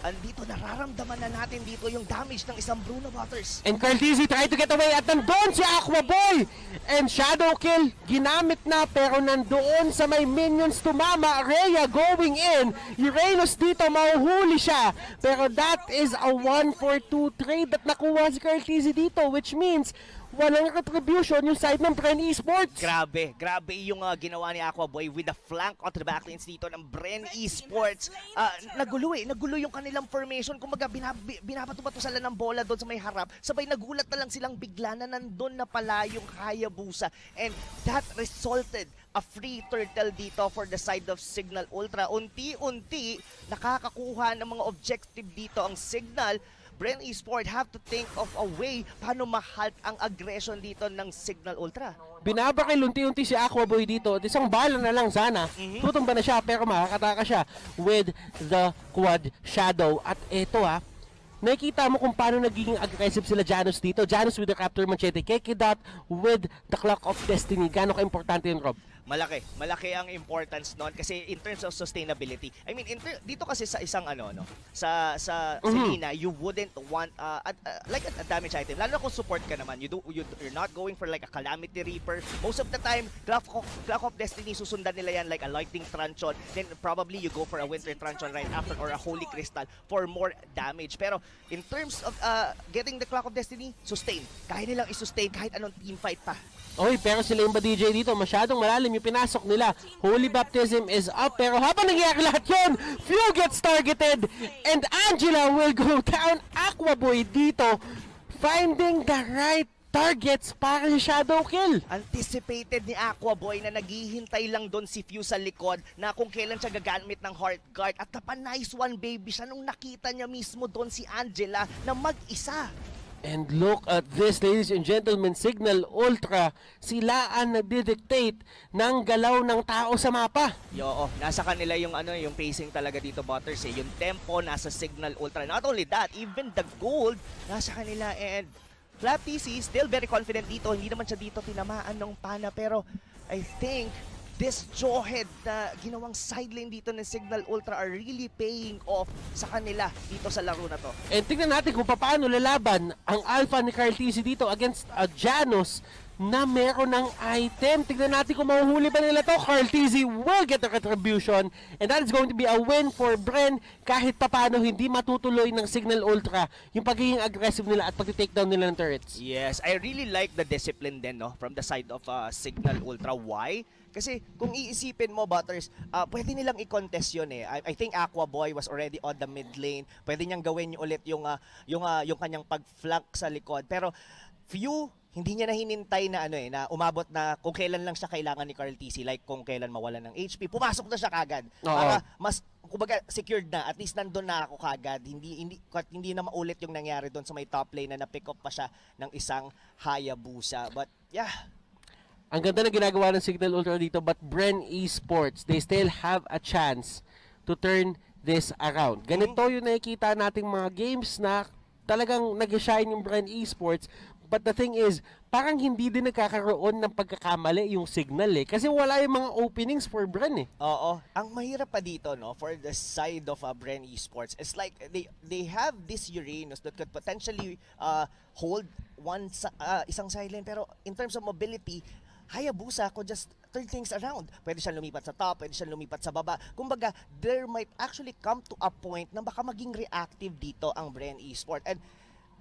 andito nararamdaman na natin dito yung damage ng isang Bruno Waters. And Cartesi try to get away at nandoon si Aqua Boy! And Shadow Kill, ginamit na pero nandoon sa may minions tumama. Rhea going in. Uranus dito, mahuhuli siya. Pero that is a 1-for-2 trade that nakuha si Cartesi dito, which means walang retribution yung side ng Bren Esports. Grabe yung ginawa ni Aqua Boy with the flank on the backlinks dito ng Bren Esports. Nagulo yung kanilang formation. Kumbaga binabato-bato sila ng bola doon sa may harap. Sabay nagulat na lang silang bigla na nandun na pala yung Hayabusa. And that resulted a free turtle dito for the side of Cignal Ultra. Unti-unti nakakakuha ng mga objective dito ang Cignal. Bren Esports have to think of a way paano ma-halt ang aggression dito ng Cignal Ultra. Binabakil unti-unti si Aqua Boy dito at isang bala na lang sana. Tutumba na siya pero makakataka siya with the Quad Shadow. At eto nakikita mo kung paano nagiging aggressive sila Janus dito. Janus with the Capture Machete, Kekidot with the Clock of Destiny. Gano'ng ka-importante yun, Rob? Malaki ang importance nun kasi in terms of sustainability. I mean, dito kasi sa isang sa Selena, you wouldn't want like a damage item. Lalo na kung support ka naman, you're not going for like a Calamity Reaper. Most of the time, Clock of Destiny susundan nila yan like a Lightning Truncheon. Then probably you go for a Winter Truncheon right after or a Holy Crystal for more damage. Pero in terms of getting the Clock of Destiny, sustain. Kaya nilang i-sustain kahit anong teamfight pa. Oy, pero sila yung DJ dito, masyadong malalim yung pinasok nila. Holy Baptism is up, pero habang nangyayari lahat yun, Few gets targeted, and Angela will go down. Aqua Boy dito, finding the right targets para sa Shadow Kill. Anticipated ni Aqua Boy na naghihintay lang doon si Few sa likod na kung kailan siya gagamit ng Heart Guard. At nice one baby siya nung nakita niya mismo doon si Angela na mag-isa. And look at this, ladies and gentlemen, Cignal Ultra, sila ang nagdidictate ng galaw ng tao sa mapa. Nasa kanila yung yung pacing talaga dito, Butters eh. Yung tempo nasa Cignal Ultra. Not only that, even the gold nasa kanila, and Flap TC still very confident dito. Hindi naman siya dito tinamaan ng pana, pero I think this Jawhead na ginawang sideline dito ng Cignal Ultra are really paying off sa kanila dito sa laro na to. And tingnan natin kung paano lalaban ang Alpha ni Cartesi dito against Janus na meron ng item. Tignan natin kung mahuhuli ba nila to. Cartesi will get the retribution, and that is going to be a win for Bren. Kahit papano hindi matutuloy ng Cignal Ultra yung pagiging aggressive nila at pag-takedown nila ng turrets. Yes, I really like the discipline din from the side of Cignal Ultra. Why? Kasi kung iisipin mo, Butters, pwede nilang i-contest yun eh. I think Aqua Boy was already on the mid lane. Pwede niyang gawin ulit yung kanyang pag-flank sa likod. Pero Few, hindi niya na hinintay na na umabot na kung kailan lang siya kailangan ni Carl TC, like kung kailan mawalan ng HP. Pumasok na siya kagad. Para mas kumbaga secured na, at least nandun na ako kagad. Hindi na maulit yung nangyari doon sa may top lane na na-pick up pa siya ng isang Hayabusa. But yeah, ang ganda na ginagawa ng Cignal Ultra dito, but Bren Esports, they still have a chance to turn this around. Ganito yung nakikita nating mga games na talagang nag-shine yung Bren Esports, but the thing is, parang hindi din nagkakaroon ng pagkakamali yung Cignal eh. Kasi wala yung mga openings for Bren eh. Oo. Ang mahirap pa dito, for the side of Bren Esports, it's like they have this Uranus that could potentially hold isang silent, pero in terms of mobility, Hayabusa could just turn things around. Pwede siyang lumipat sa top, pwede siyang lumipat sa baba. Kumbaga, there might actually come to a point na baka maging reactive dito ang Bren Esports. And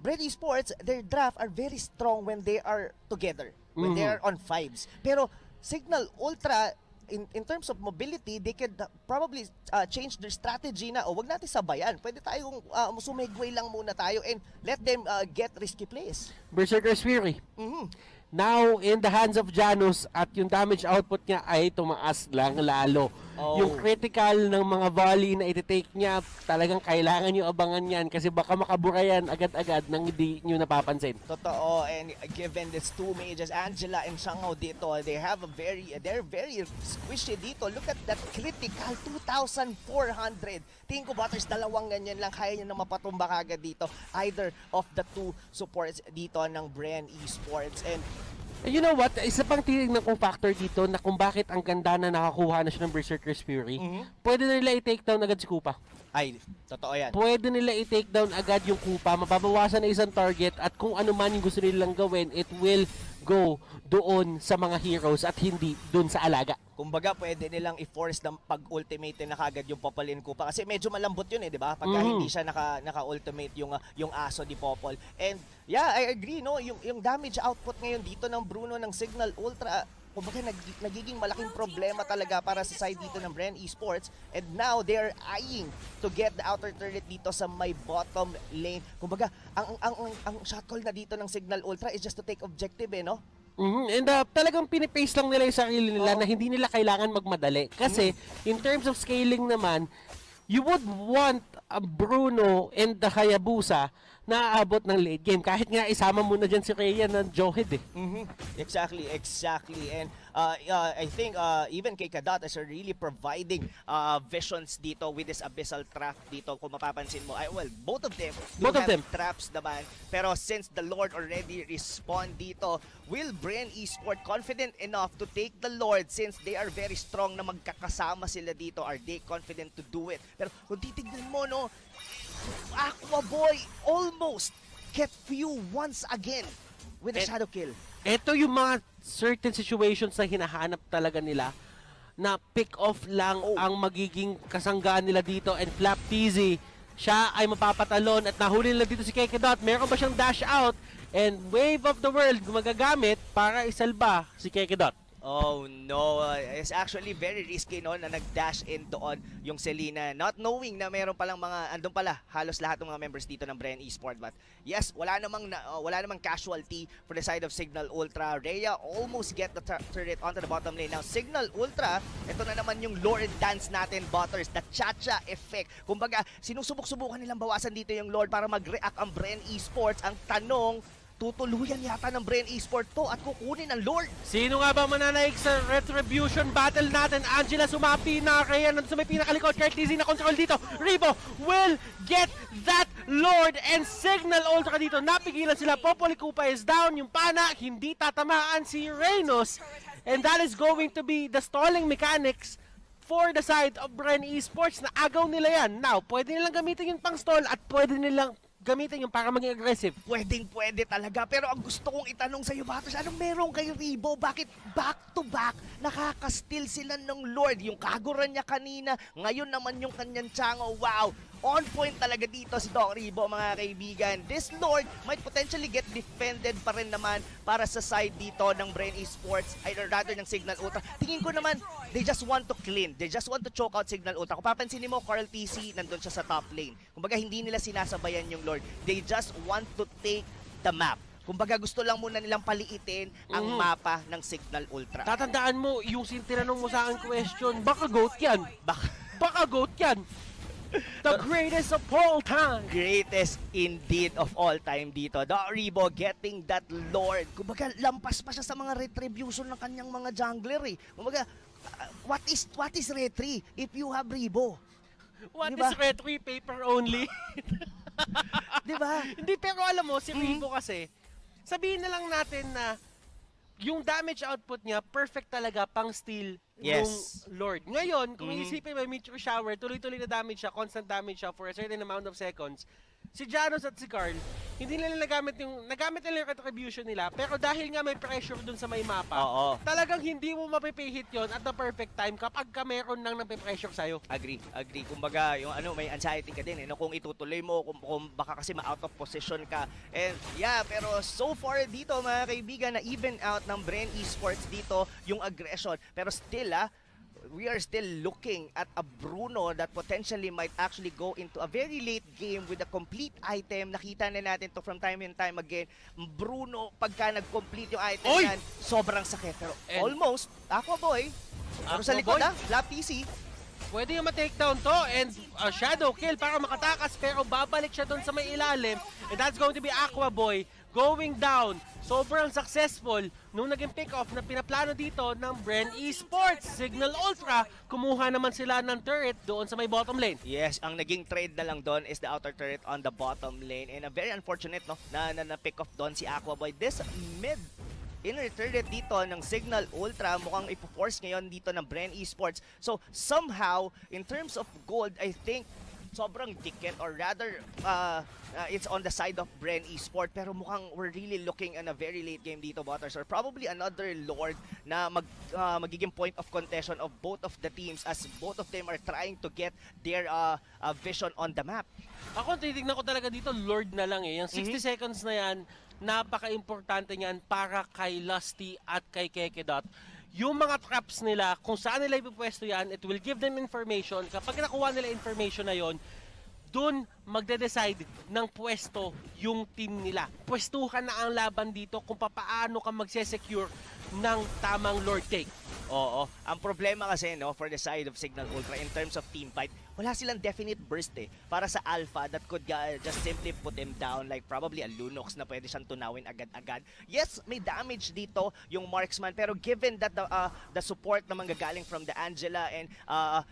Bren Esports, their draft are very strong when they are together, when they are on fives. Pero Cignal Ultra, in terms of mobility, they could probably change their strategy na, wag natin sabayan. Pwede tayong sumigway lang muna tayo and let them get risky plays. Berserker's Fury. Now, in the hands of Janus at yung damage output niya ay tumaas lang lalo. Yung critical ng mga volley na iti-take niya, talagang kailangan nyo abangan yan kasi baka makabura yan agad-agad nang hindi nyo napapansin. Totoo, and given these two mages, Angela and Cignal dito, they're very squishy dito. Look at that critical, 2,400. Tingin ko, Butters, dalawang ganyan lang, kaya nyo na mapatumba kagad dito. Either of the two supports dito ng Bren Esports. And you know what? Isa pang tinignan kong factor dito na kung bakit ang ganda na nakakuha na siya ng Berserker's Fury, pwede na nila i-take down agad si Kupa. ay, totoo yan. Pwede nila i-take down agad yung Kupa, mababawasan na isang target at kung ano man yung gusto nilang gawin, it will go doon sa mga heroes at hindi doon sa alaga. Kumbaga, pwede nilang i-force na pag-ultimate na kagad yung Popolin Kupa. Kasi medyo malambot yun di ba? Pagka hindi siya naka-ultimate yung aso ni Popol. And yeah, I agree, no? Yung damage output ngayon dito ng Bruno ng Cignal Ultra, kumbaga nagiging malaking problema talaga para sa side dito ng Bren Esports. And now, they're eyeing to get the outer turret dito sa may bottom lane. Kumbaga, ang shot call na dito ng Cignal Ultra is just to take objective, no? And talagang pinipace lang nila yung sarili nila na hindi nila kailangan magmadali. Kasi in terms of scaling naman, you would want a Bruno and the Hayabusa na aabot ng late game. Kahit nga isama muna dyan si Rhea ng Johed eh. Exactly. And I think even kay Kadot is really providing visions dito with this abyssal trap dito. Kung mapapansin mo, well, both of them have traps naman. Pero since the Lord already respond dito, will Bren Esports confident enough to take the Lord since they are very strong na magkakasama sila dito? Are they confident to do it? Pero kung titignan mo, no, Aqua Boy almost get few once again with a shadow kill. Ito yung mga certain situations na hinahanap talaga nila na pick off lang ang magiging kasanggaan nila dito and Flap TZ siya ay mapapatalon at nahuli nila dito si Kekedot. Meron ba siyang dash out and Wave of the World magagamit para isalba si Kekedot. Oh no, it's actually very risky no na nag-dash in doon yung Selena, not knowing na meron palang andun pala halos lahat ng mga members dito ng Bren Esports. But yes, wala namang casualty for the side of Cignal Ultra. Rhea almost get the turret onto the bottom lane. Now Cignal Ultra, ito na naman yung Lord dance natin, Butters, the cha-cha effect. Kumbaga, sinusubok-subukan nilang bawasan dito yung Lord para mag-react ang Bren Esports. Ang tanong, tutuluyan yata ng Bren Esports to at kukunin ang Lord. Sino nga ba mananaig sa Retribution battle natin? Angela sumapi na, Rhea nandun sa may pinakalikod, Kurt TZ na control dito. Rebo will get that Lord and Cignal Ultra dito. Napigilan sila, Popoli Kupa is down, yung pana, hindi tatamaan si Reynos. And that is going to be the stalling mechanics for the side of Bren Esports na agaw nila yan. Now, pwede nilang gamitin yung pang stall at pwede nilang gamitin yung para maging aggressive. Pwede talaga. Pero ang gusto kong itanong sa iyo, Batos, anong meron kay Rebo? Bakit back-to-back nakaka-steal sila ng Lord? Yung kaguran niya kanina, ngayon naman yung kanyang Chango. Wow! On point talaga dito si Doc Rebo, mga kaibigan. This Lord might potentially get defended pa rin naman para sa side dito ng Bren Esports, or rather ng Cignal Ultra. Tingin ko naman, they just want to clean. They just want to choke out Cignal Ultra. Kung papansinin mo, Carl TC, nandun siya sa top lane. Kumbaga, hindi nila sinasabayan yung Lord. They just want to take the map. Kumbaga, gusto lang muna nilang paliitin ang mapa ng Cignal Ultra. Tatandaan mo, yung tinanong mo sa akin question, baka GOAT yan. Baka GOAT yan. The greatest of all time. Greatest indeed of all time dito. Doc Rebo getting that Lord. Kumbaga, lampas pa siya sa mga retribution ng kanyang mga jungler eh. Kumbaga, what is retri if you have Rebo? What Diba? is retri? Paper only. Diba? Hindi, pero alam mo, si Rebo kasi, sabihin na lang natin na yung damage output niya, perfect talaga pang steal yung Lord. Ngayon, kung iisipin may meteor shower, tuloy-tuloy na damage siya, constant damage siya for a certain amount of seconds, si Janos at si Carl, hindi nila nagamit yung retribution nila, pero dahil nga may pressure dun sa may mapa, Oo. talagang hindi mo mapipihit yon at the perfect time kapag ka meron nang napipressure sa'yo. Agree. Kumbaga, yung may anxiety ka din kung itutuloy mo, kung baka kasi ma-out of position ka. And yeah, pero so far dito mga kaibigan, na even out ng Bren Esports dito yung aggression. Pero still we are still looking at a Bruno that potentially might actually go into a very late game with a complete item. Nakita na natin to from time and time again. Bruno, pagka nag-complete yung item Oy! yan, sobrang sakit. Pero And- almost, Aqua Boy, pero sa Aqua likod Boy? Flap PC. Pwede yung ma-takedown to and shadow kill para makatakas, pero babalik siya doon sa may ilalim, and that's going to be Aqua Boy going down. Sobrang successful nung naging pick-off na pinaplano dito ng Bren Esports. Cignal Ultra, kumuha naman sila ng turret doon sa may bottom lane. Yes, ang naging trade na lang doon is the outer turret on the bottom lane. And a very unfortunate na pick off doon si Aqua Boy. This mid inner turret dito ng Cignal Ultra mukhang ipo-force ngayon dito ng Bren Esports. So somehow, in terms of gold, I think sobrang ticket, or rather it's on the side of Bren Esports, pero mukhang we're really looking in a very late game dito, Butters, or probably another Lord na magiging point of contention of both of the teams as both of them are trying to get their vision on the map. Ako, titignan ko talaga dito, Lord na lang eh. Yung 60 seconds na yan, napaka-importante niyan para kay Lusty at kay Kekedot. Yung mga traps nila, kung saan nila ipupwesto yan, it will give them information. Kapag nakuha nila information na yon, dun magde-decide ng pwesto yung team nila. Pwestuhan na ang laban dito kung paano ka magse-secure ng tamang Lord take. Oo. Ang problema kasi for the side of Cignal Ultra in terms of team fight, wala silang definite burst para sa Alpha that could just simply put them down, like probably a Lunox na pwede siyang tunawin agad-agad. Yes, may damage dito yung marksman, pero given that the support na manggagaling from the Angela and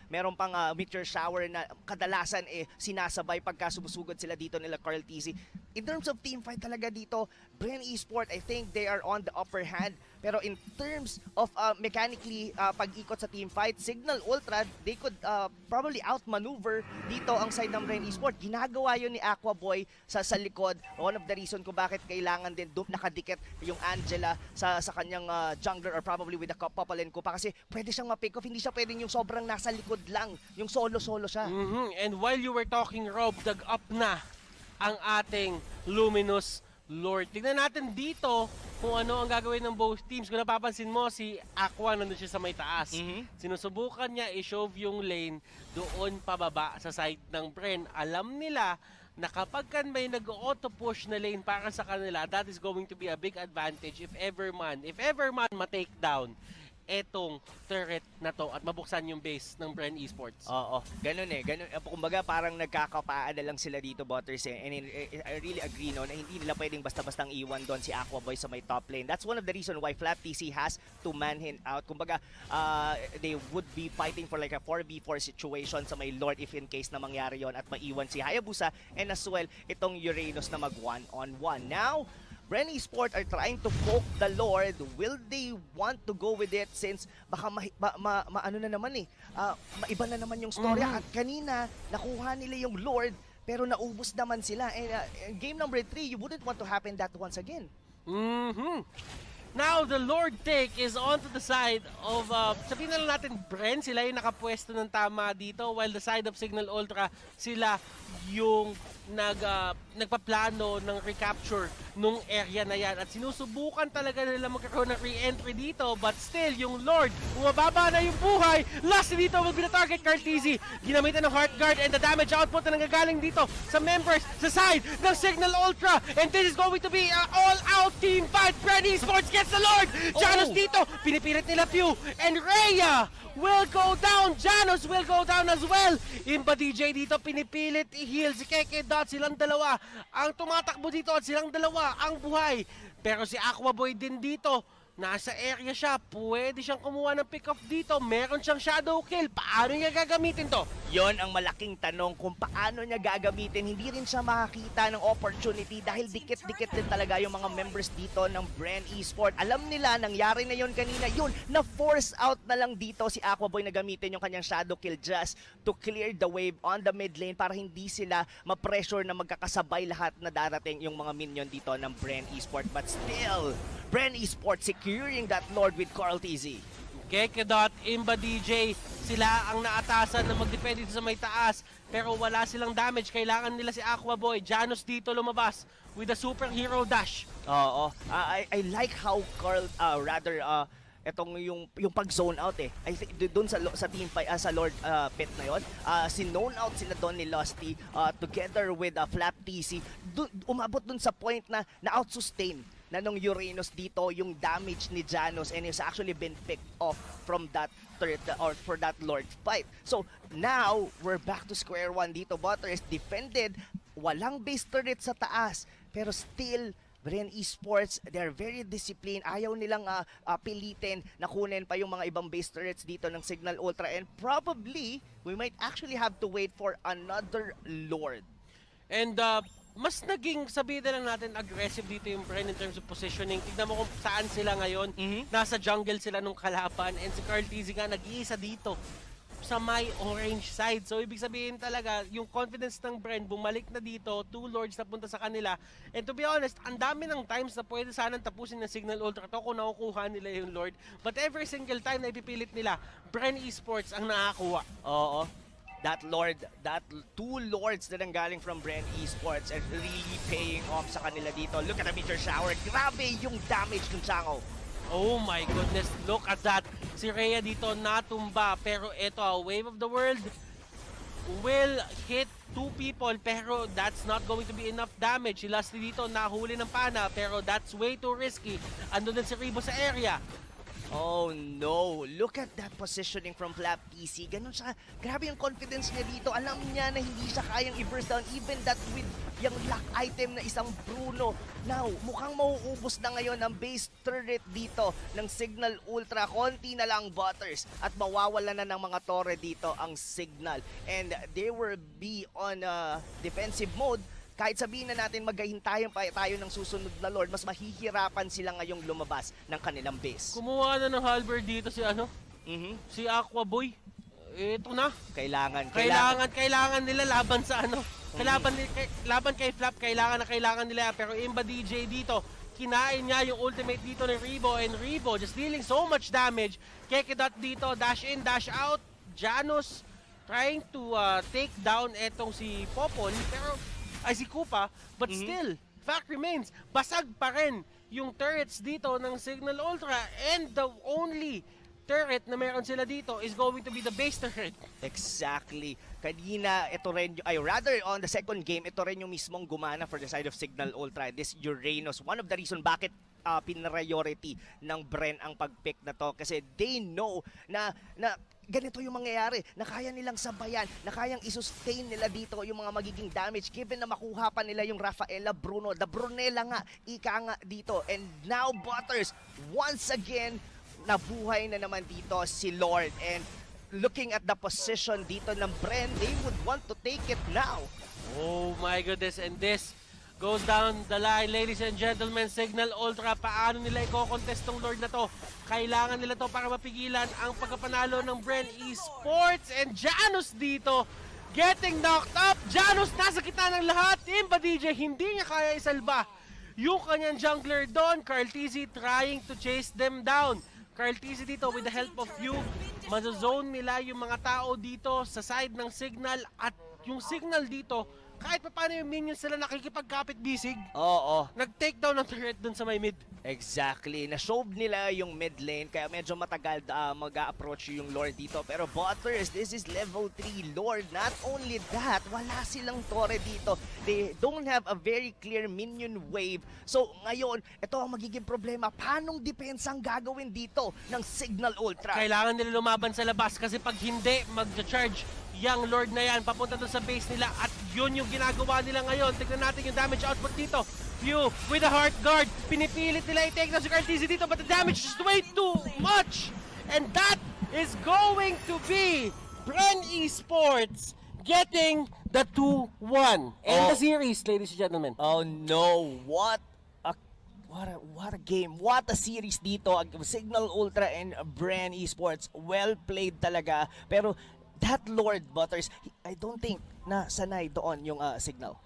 meron pang meteor shower na kadalasan sinasabay pagka sumusugod sila dito nila Carl TZ. In terms of team fight talaga dito, Bren Esports, I think they are on the upper hand. Pero in terms of mechanically pag-ikot sa team fight, Cignal Ultra, they could probably outmaneuver dito ang side ng Bren Esports. Ginagawa yun ni Aqua Boy sa likod. One of the reason kung bakit kailangan din nakadikit yung Angela sa kanyang jungler, or probably with the Popalin ko pa, kasi pwede siyang ma-pick off. Hindi siya pwedeng yung sobrang nasa likod lang. Yung solo-solo siya. And while you were talking, Rob, dag-up na ang ating Luminous Lord. Tignan natin dito kung ano ang gagawin ng both teams. Kung napapansin mo, si Aqua nandun siya sa may taas. Sinusubukan niya i-shove yung lane doon pababa sa side ng Bren. Alam nila na kapag may nag-auto push na lane para sa kanila, that is going to be a big advantage if ever man ma-take down etong turret na to at mabuksan yung base ng Bren Esports. Oo, ganun. Kumbaga parang nagkakapaan na lang sila dito, Butters. And I really agree na hindi nila pwedeng basta-bastang iwan doon si Aqua Boy sa may top lane. That's one of the reason why Flap TC has to man him out. Kumbaga, they would be fighting for like a 4v4 situation sa may Lord if in case na mangyari yon at maiwan si Hayabusa, and as well, itong Uranus na mag 1-on-1. Now, Bren Esports are trying to poke the Lord. Will they want to go with it since baka maano na naman maiba na naman yung storya. At kanina, nakuha nila yung Lord pero naubos naman sila. And game number 3, you wouldn't want to happen that once again. Now, the Lord take is onto the side of, sabihin na lang natin, Bren, sila yung nakapwesto ng tama dito, while the side of Cignal Ultra, sila yung nagpaplano ng recapture nung area na yan. At sinusubukan talaga nila magkakaroon ng re-entry dito, but still, yung Lord, bumababa na yung buhay. Last dito will be the target, Carl TZ. Ginamitan ng Heart Guard and the damage output na nanggagaling dito sa members sa side ng Cignal Ultra. And this is going to be an all-out team fight. Bren Esports gets the Lord. Janos dito, pinipilit nila Pew. And Rhea will go down. Janos will go down as well. Imba DJ dito, pinipilit i-heal si Kekedot. Silang dalawa ang tumatakbo dito at silang dalawa ang buhay. Pero si Aqua Boy din dito, Nasa area siya, pwede siyang kumuha ng pick-off dito. Meron siyang shadow kill. Paano niya gagamitin to? Yon ang malaking tanong kung paano niya gagamitin. Hindi rin siya makakita ng opportunity dahil dikit-dikit din talaga yung mga members dito ng Bren Esports. Alam nila, nangyari na yon kanina. Yun, na-force out na lang dito si Aquaboy na gamitin yung kanyang shadow kill just to clear the wave on the mid lane para hindi sila ma-pressure na magkakasabay lahat na darating yung mga minion dito ng Bren Esports. But still, Bren Esports securing that Lord with Carl TZ. Kekedot, Imba DJ, sila ang naatasan na magdepende sa may taas. Pero wala silang damage. Kailangan nila si Aquaboy. Janus dito lumabas with a superhero dash. Oo. I like how Carl, etong yung pag-zone out I think doon sa team fight sa Lord Pit na yon, sinone out sila doon ni Lusty together with Flap TC. Umabot doon sa point na out-sustain na nung Uranus dito yung damage ni Janus and it's actually been picked off from that turret or for that Lord fight. So now we're back to square one dito. Butter is defended, walang base turret sa taas, pero still Bren Esports, they're very disciplined. Ayaw nilang pilitin na kunin pa yung mga ibang base turrets dito ng Cignal Ultra. And probably, we might actually have to wait for another Lord. And mas naging, sabihin na lang natin, aggressive dito yung Bren in terms of positioning. Tignan mo kung saan sila ngayon. Nasa jungle sila nung kalaban. And si Carl TZ nga nag-iisa dito sa may orange side. So, ibig sabihin talaga, yung confidence ng Bren, bumalik na dito, 2 lords na punta sa kanila. And to be honest, ang dami ng times na pwede sanang tapusin ng Cignal Ultra to kung nakukuha nila yung lord. But every single time na ipipilit nila, Bren Esports ang nakakuha. Oo. That Lord, that 2 lords na nanggaling from Bren Esports and really paying off sa kanila dito. Look at the meteor shower. Grabe yung damage ng Cignal. Oh my goodness, look at that. Si Rhea dito natumba, pero ito, Wave of the World will hit 2 people, pero that's not going to be enough damage. Si Lusty dito nahuli ng pana, pero that's way too risky. Andun din si Rebo sa area. Oh no, look at that positioning from Flap TC. Ganun siya, grabe yung confidence niya dito. Alam niya na hindi siya kayang i-burst down even that with yung lock item na isang Bruno. Now, mukhang mauubos na ngayon ang base turret dito ng Cignal Ultra. Konti na lang Butters at mawawala na ng mga torre dito ang Cignal. And they will be on defensive mode. Kahit sabihin na natin maghahintayan pa tayo ng susunod na Lord, mas mahihirapan sila ngayong lumabas ng kanilang base. Kumuha na ng halberd dito si si Aquaboy. Ito na. Kailangan nila laban sa laban kay Flap, kailangan nila. Pero Imba DJ dito, kinain niya yung ultimate dito ng Rebo, and Rebo just dealing so much damage. Kekedot dito, dash in, dash out. Janus trying to take down etong si Popol, pero ay si Kupa, but still, fact remains, basag pa rin yung turrets dito ng Cignal Ultra, and the only turret na meron sila dito is going to be the base turret. Exactly. Kanina, ito rin, on the second game, ito rin yung mismong gumana for the side of Cignal Ultra. This Uranus, one of the reason bakit pinriority ng Bren ang pag-pick na to, kasi they know na ganito yung mangyayari, na kaya nilang sabayan, na kayang isustain nila dito yung mga magiging damage given na makuha pa nila yung Rafaela Bruno, the Brunella nga, ika nga dito. And now Butters, once again, nabuhay na naman dito si Lord. And looking at the position dito ng Bren, they would want to take it now. Oh my goodness, and this goes down the line, ladies and gentlemen. Cignal Ultra, paano nila i-contest tong Lord na to? Kailangan nila to para mapigilan ang pagkapanalo ng Bren Esports. And Janus dito, getting knocked up. Janus nasa gitna ng lahat. Imba DJ, hindi niya kaya isalba yung kanyang jungler doon. Carl TZ trying to chase them down. Carl TZ dito with the help of you, mazozone nila yung mga tao dito sa side ng Cignal. At yung Cignal dito, kahit pa paano yung minions sila nakikipagkapit bisig. Oo. Nag-take down ng turret dun sa may mid. Exactly. Na-shove nila yung mid lane, kaya medyo matagal mag-a-approach yung Lord dito. Pero Butters, this is level 3 Lord. Not only that, wala silang torre dito. They don't have a very clear minion wave. So ngayon, ito ang magiging problema. Paanong depensa ang gagawin dito ng Cignal Ultra? Kailangan nila lumaban sa labas kasi pag hindi, mag-charge yung Lord na yan papunta doon sa base nila, at yun yung ginagawa nila ngayon. Tignan natin yung damage output dito. Few with a heart guard. Pinipilit nila i-take na si RTZ dito, but the damage is way too much. And that is going to be Bren Esports getting the 2-1. And the series, ladies and gentlemen. Oh no, what a game. What a series dito. Cignal Ultra and Bren Esports. Well played talaga. Pero that Lord Butters, I don't think na sanay doon yung Cignal.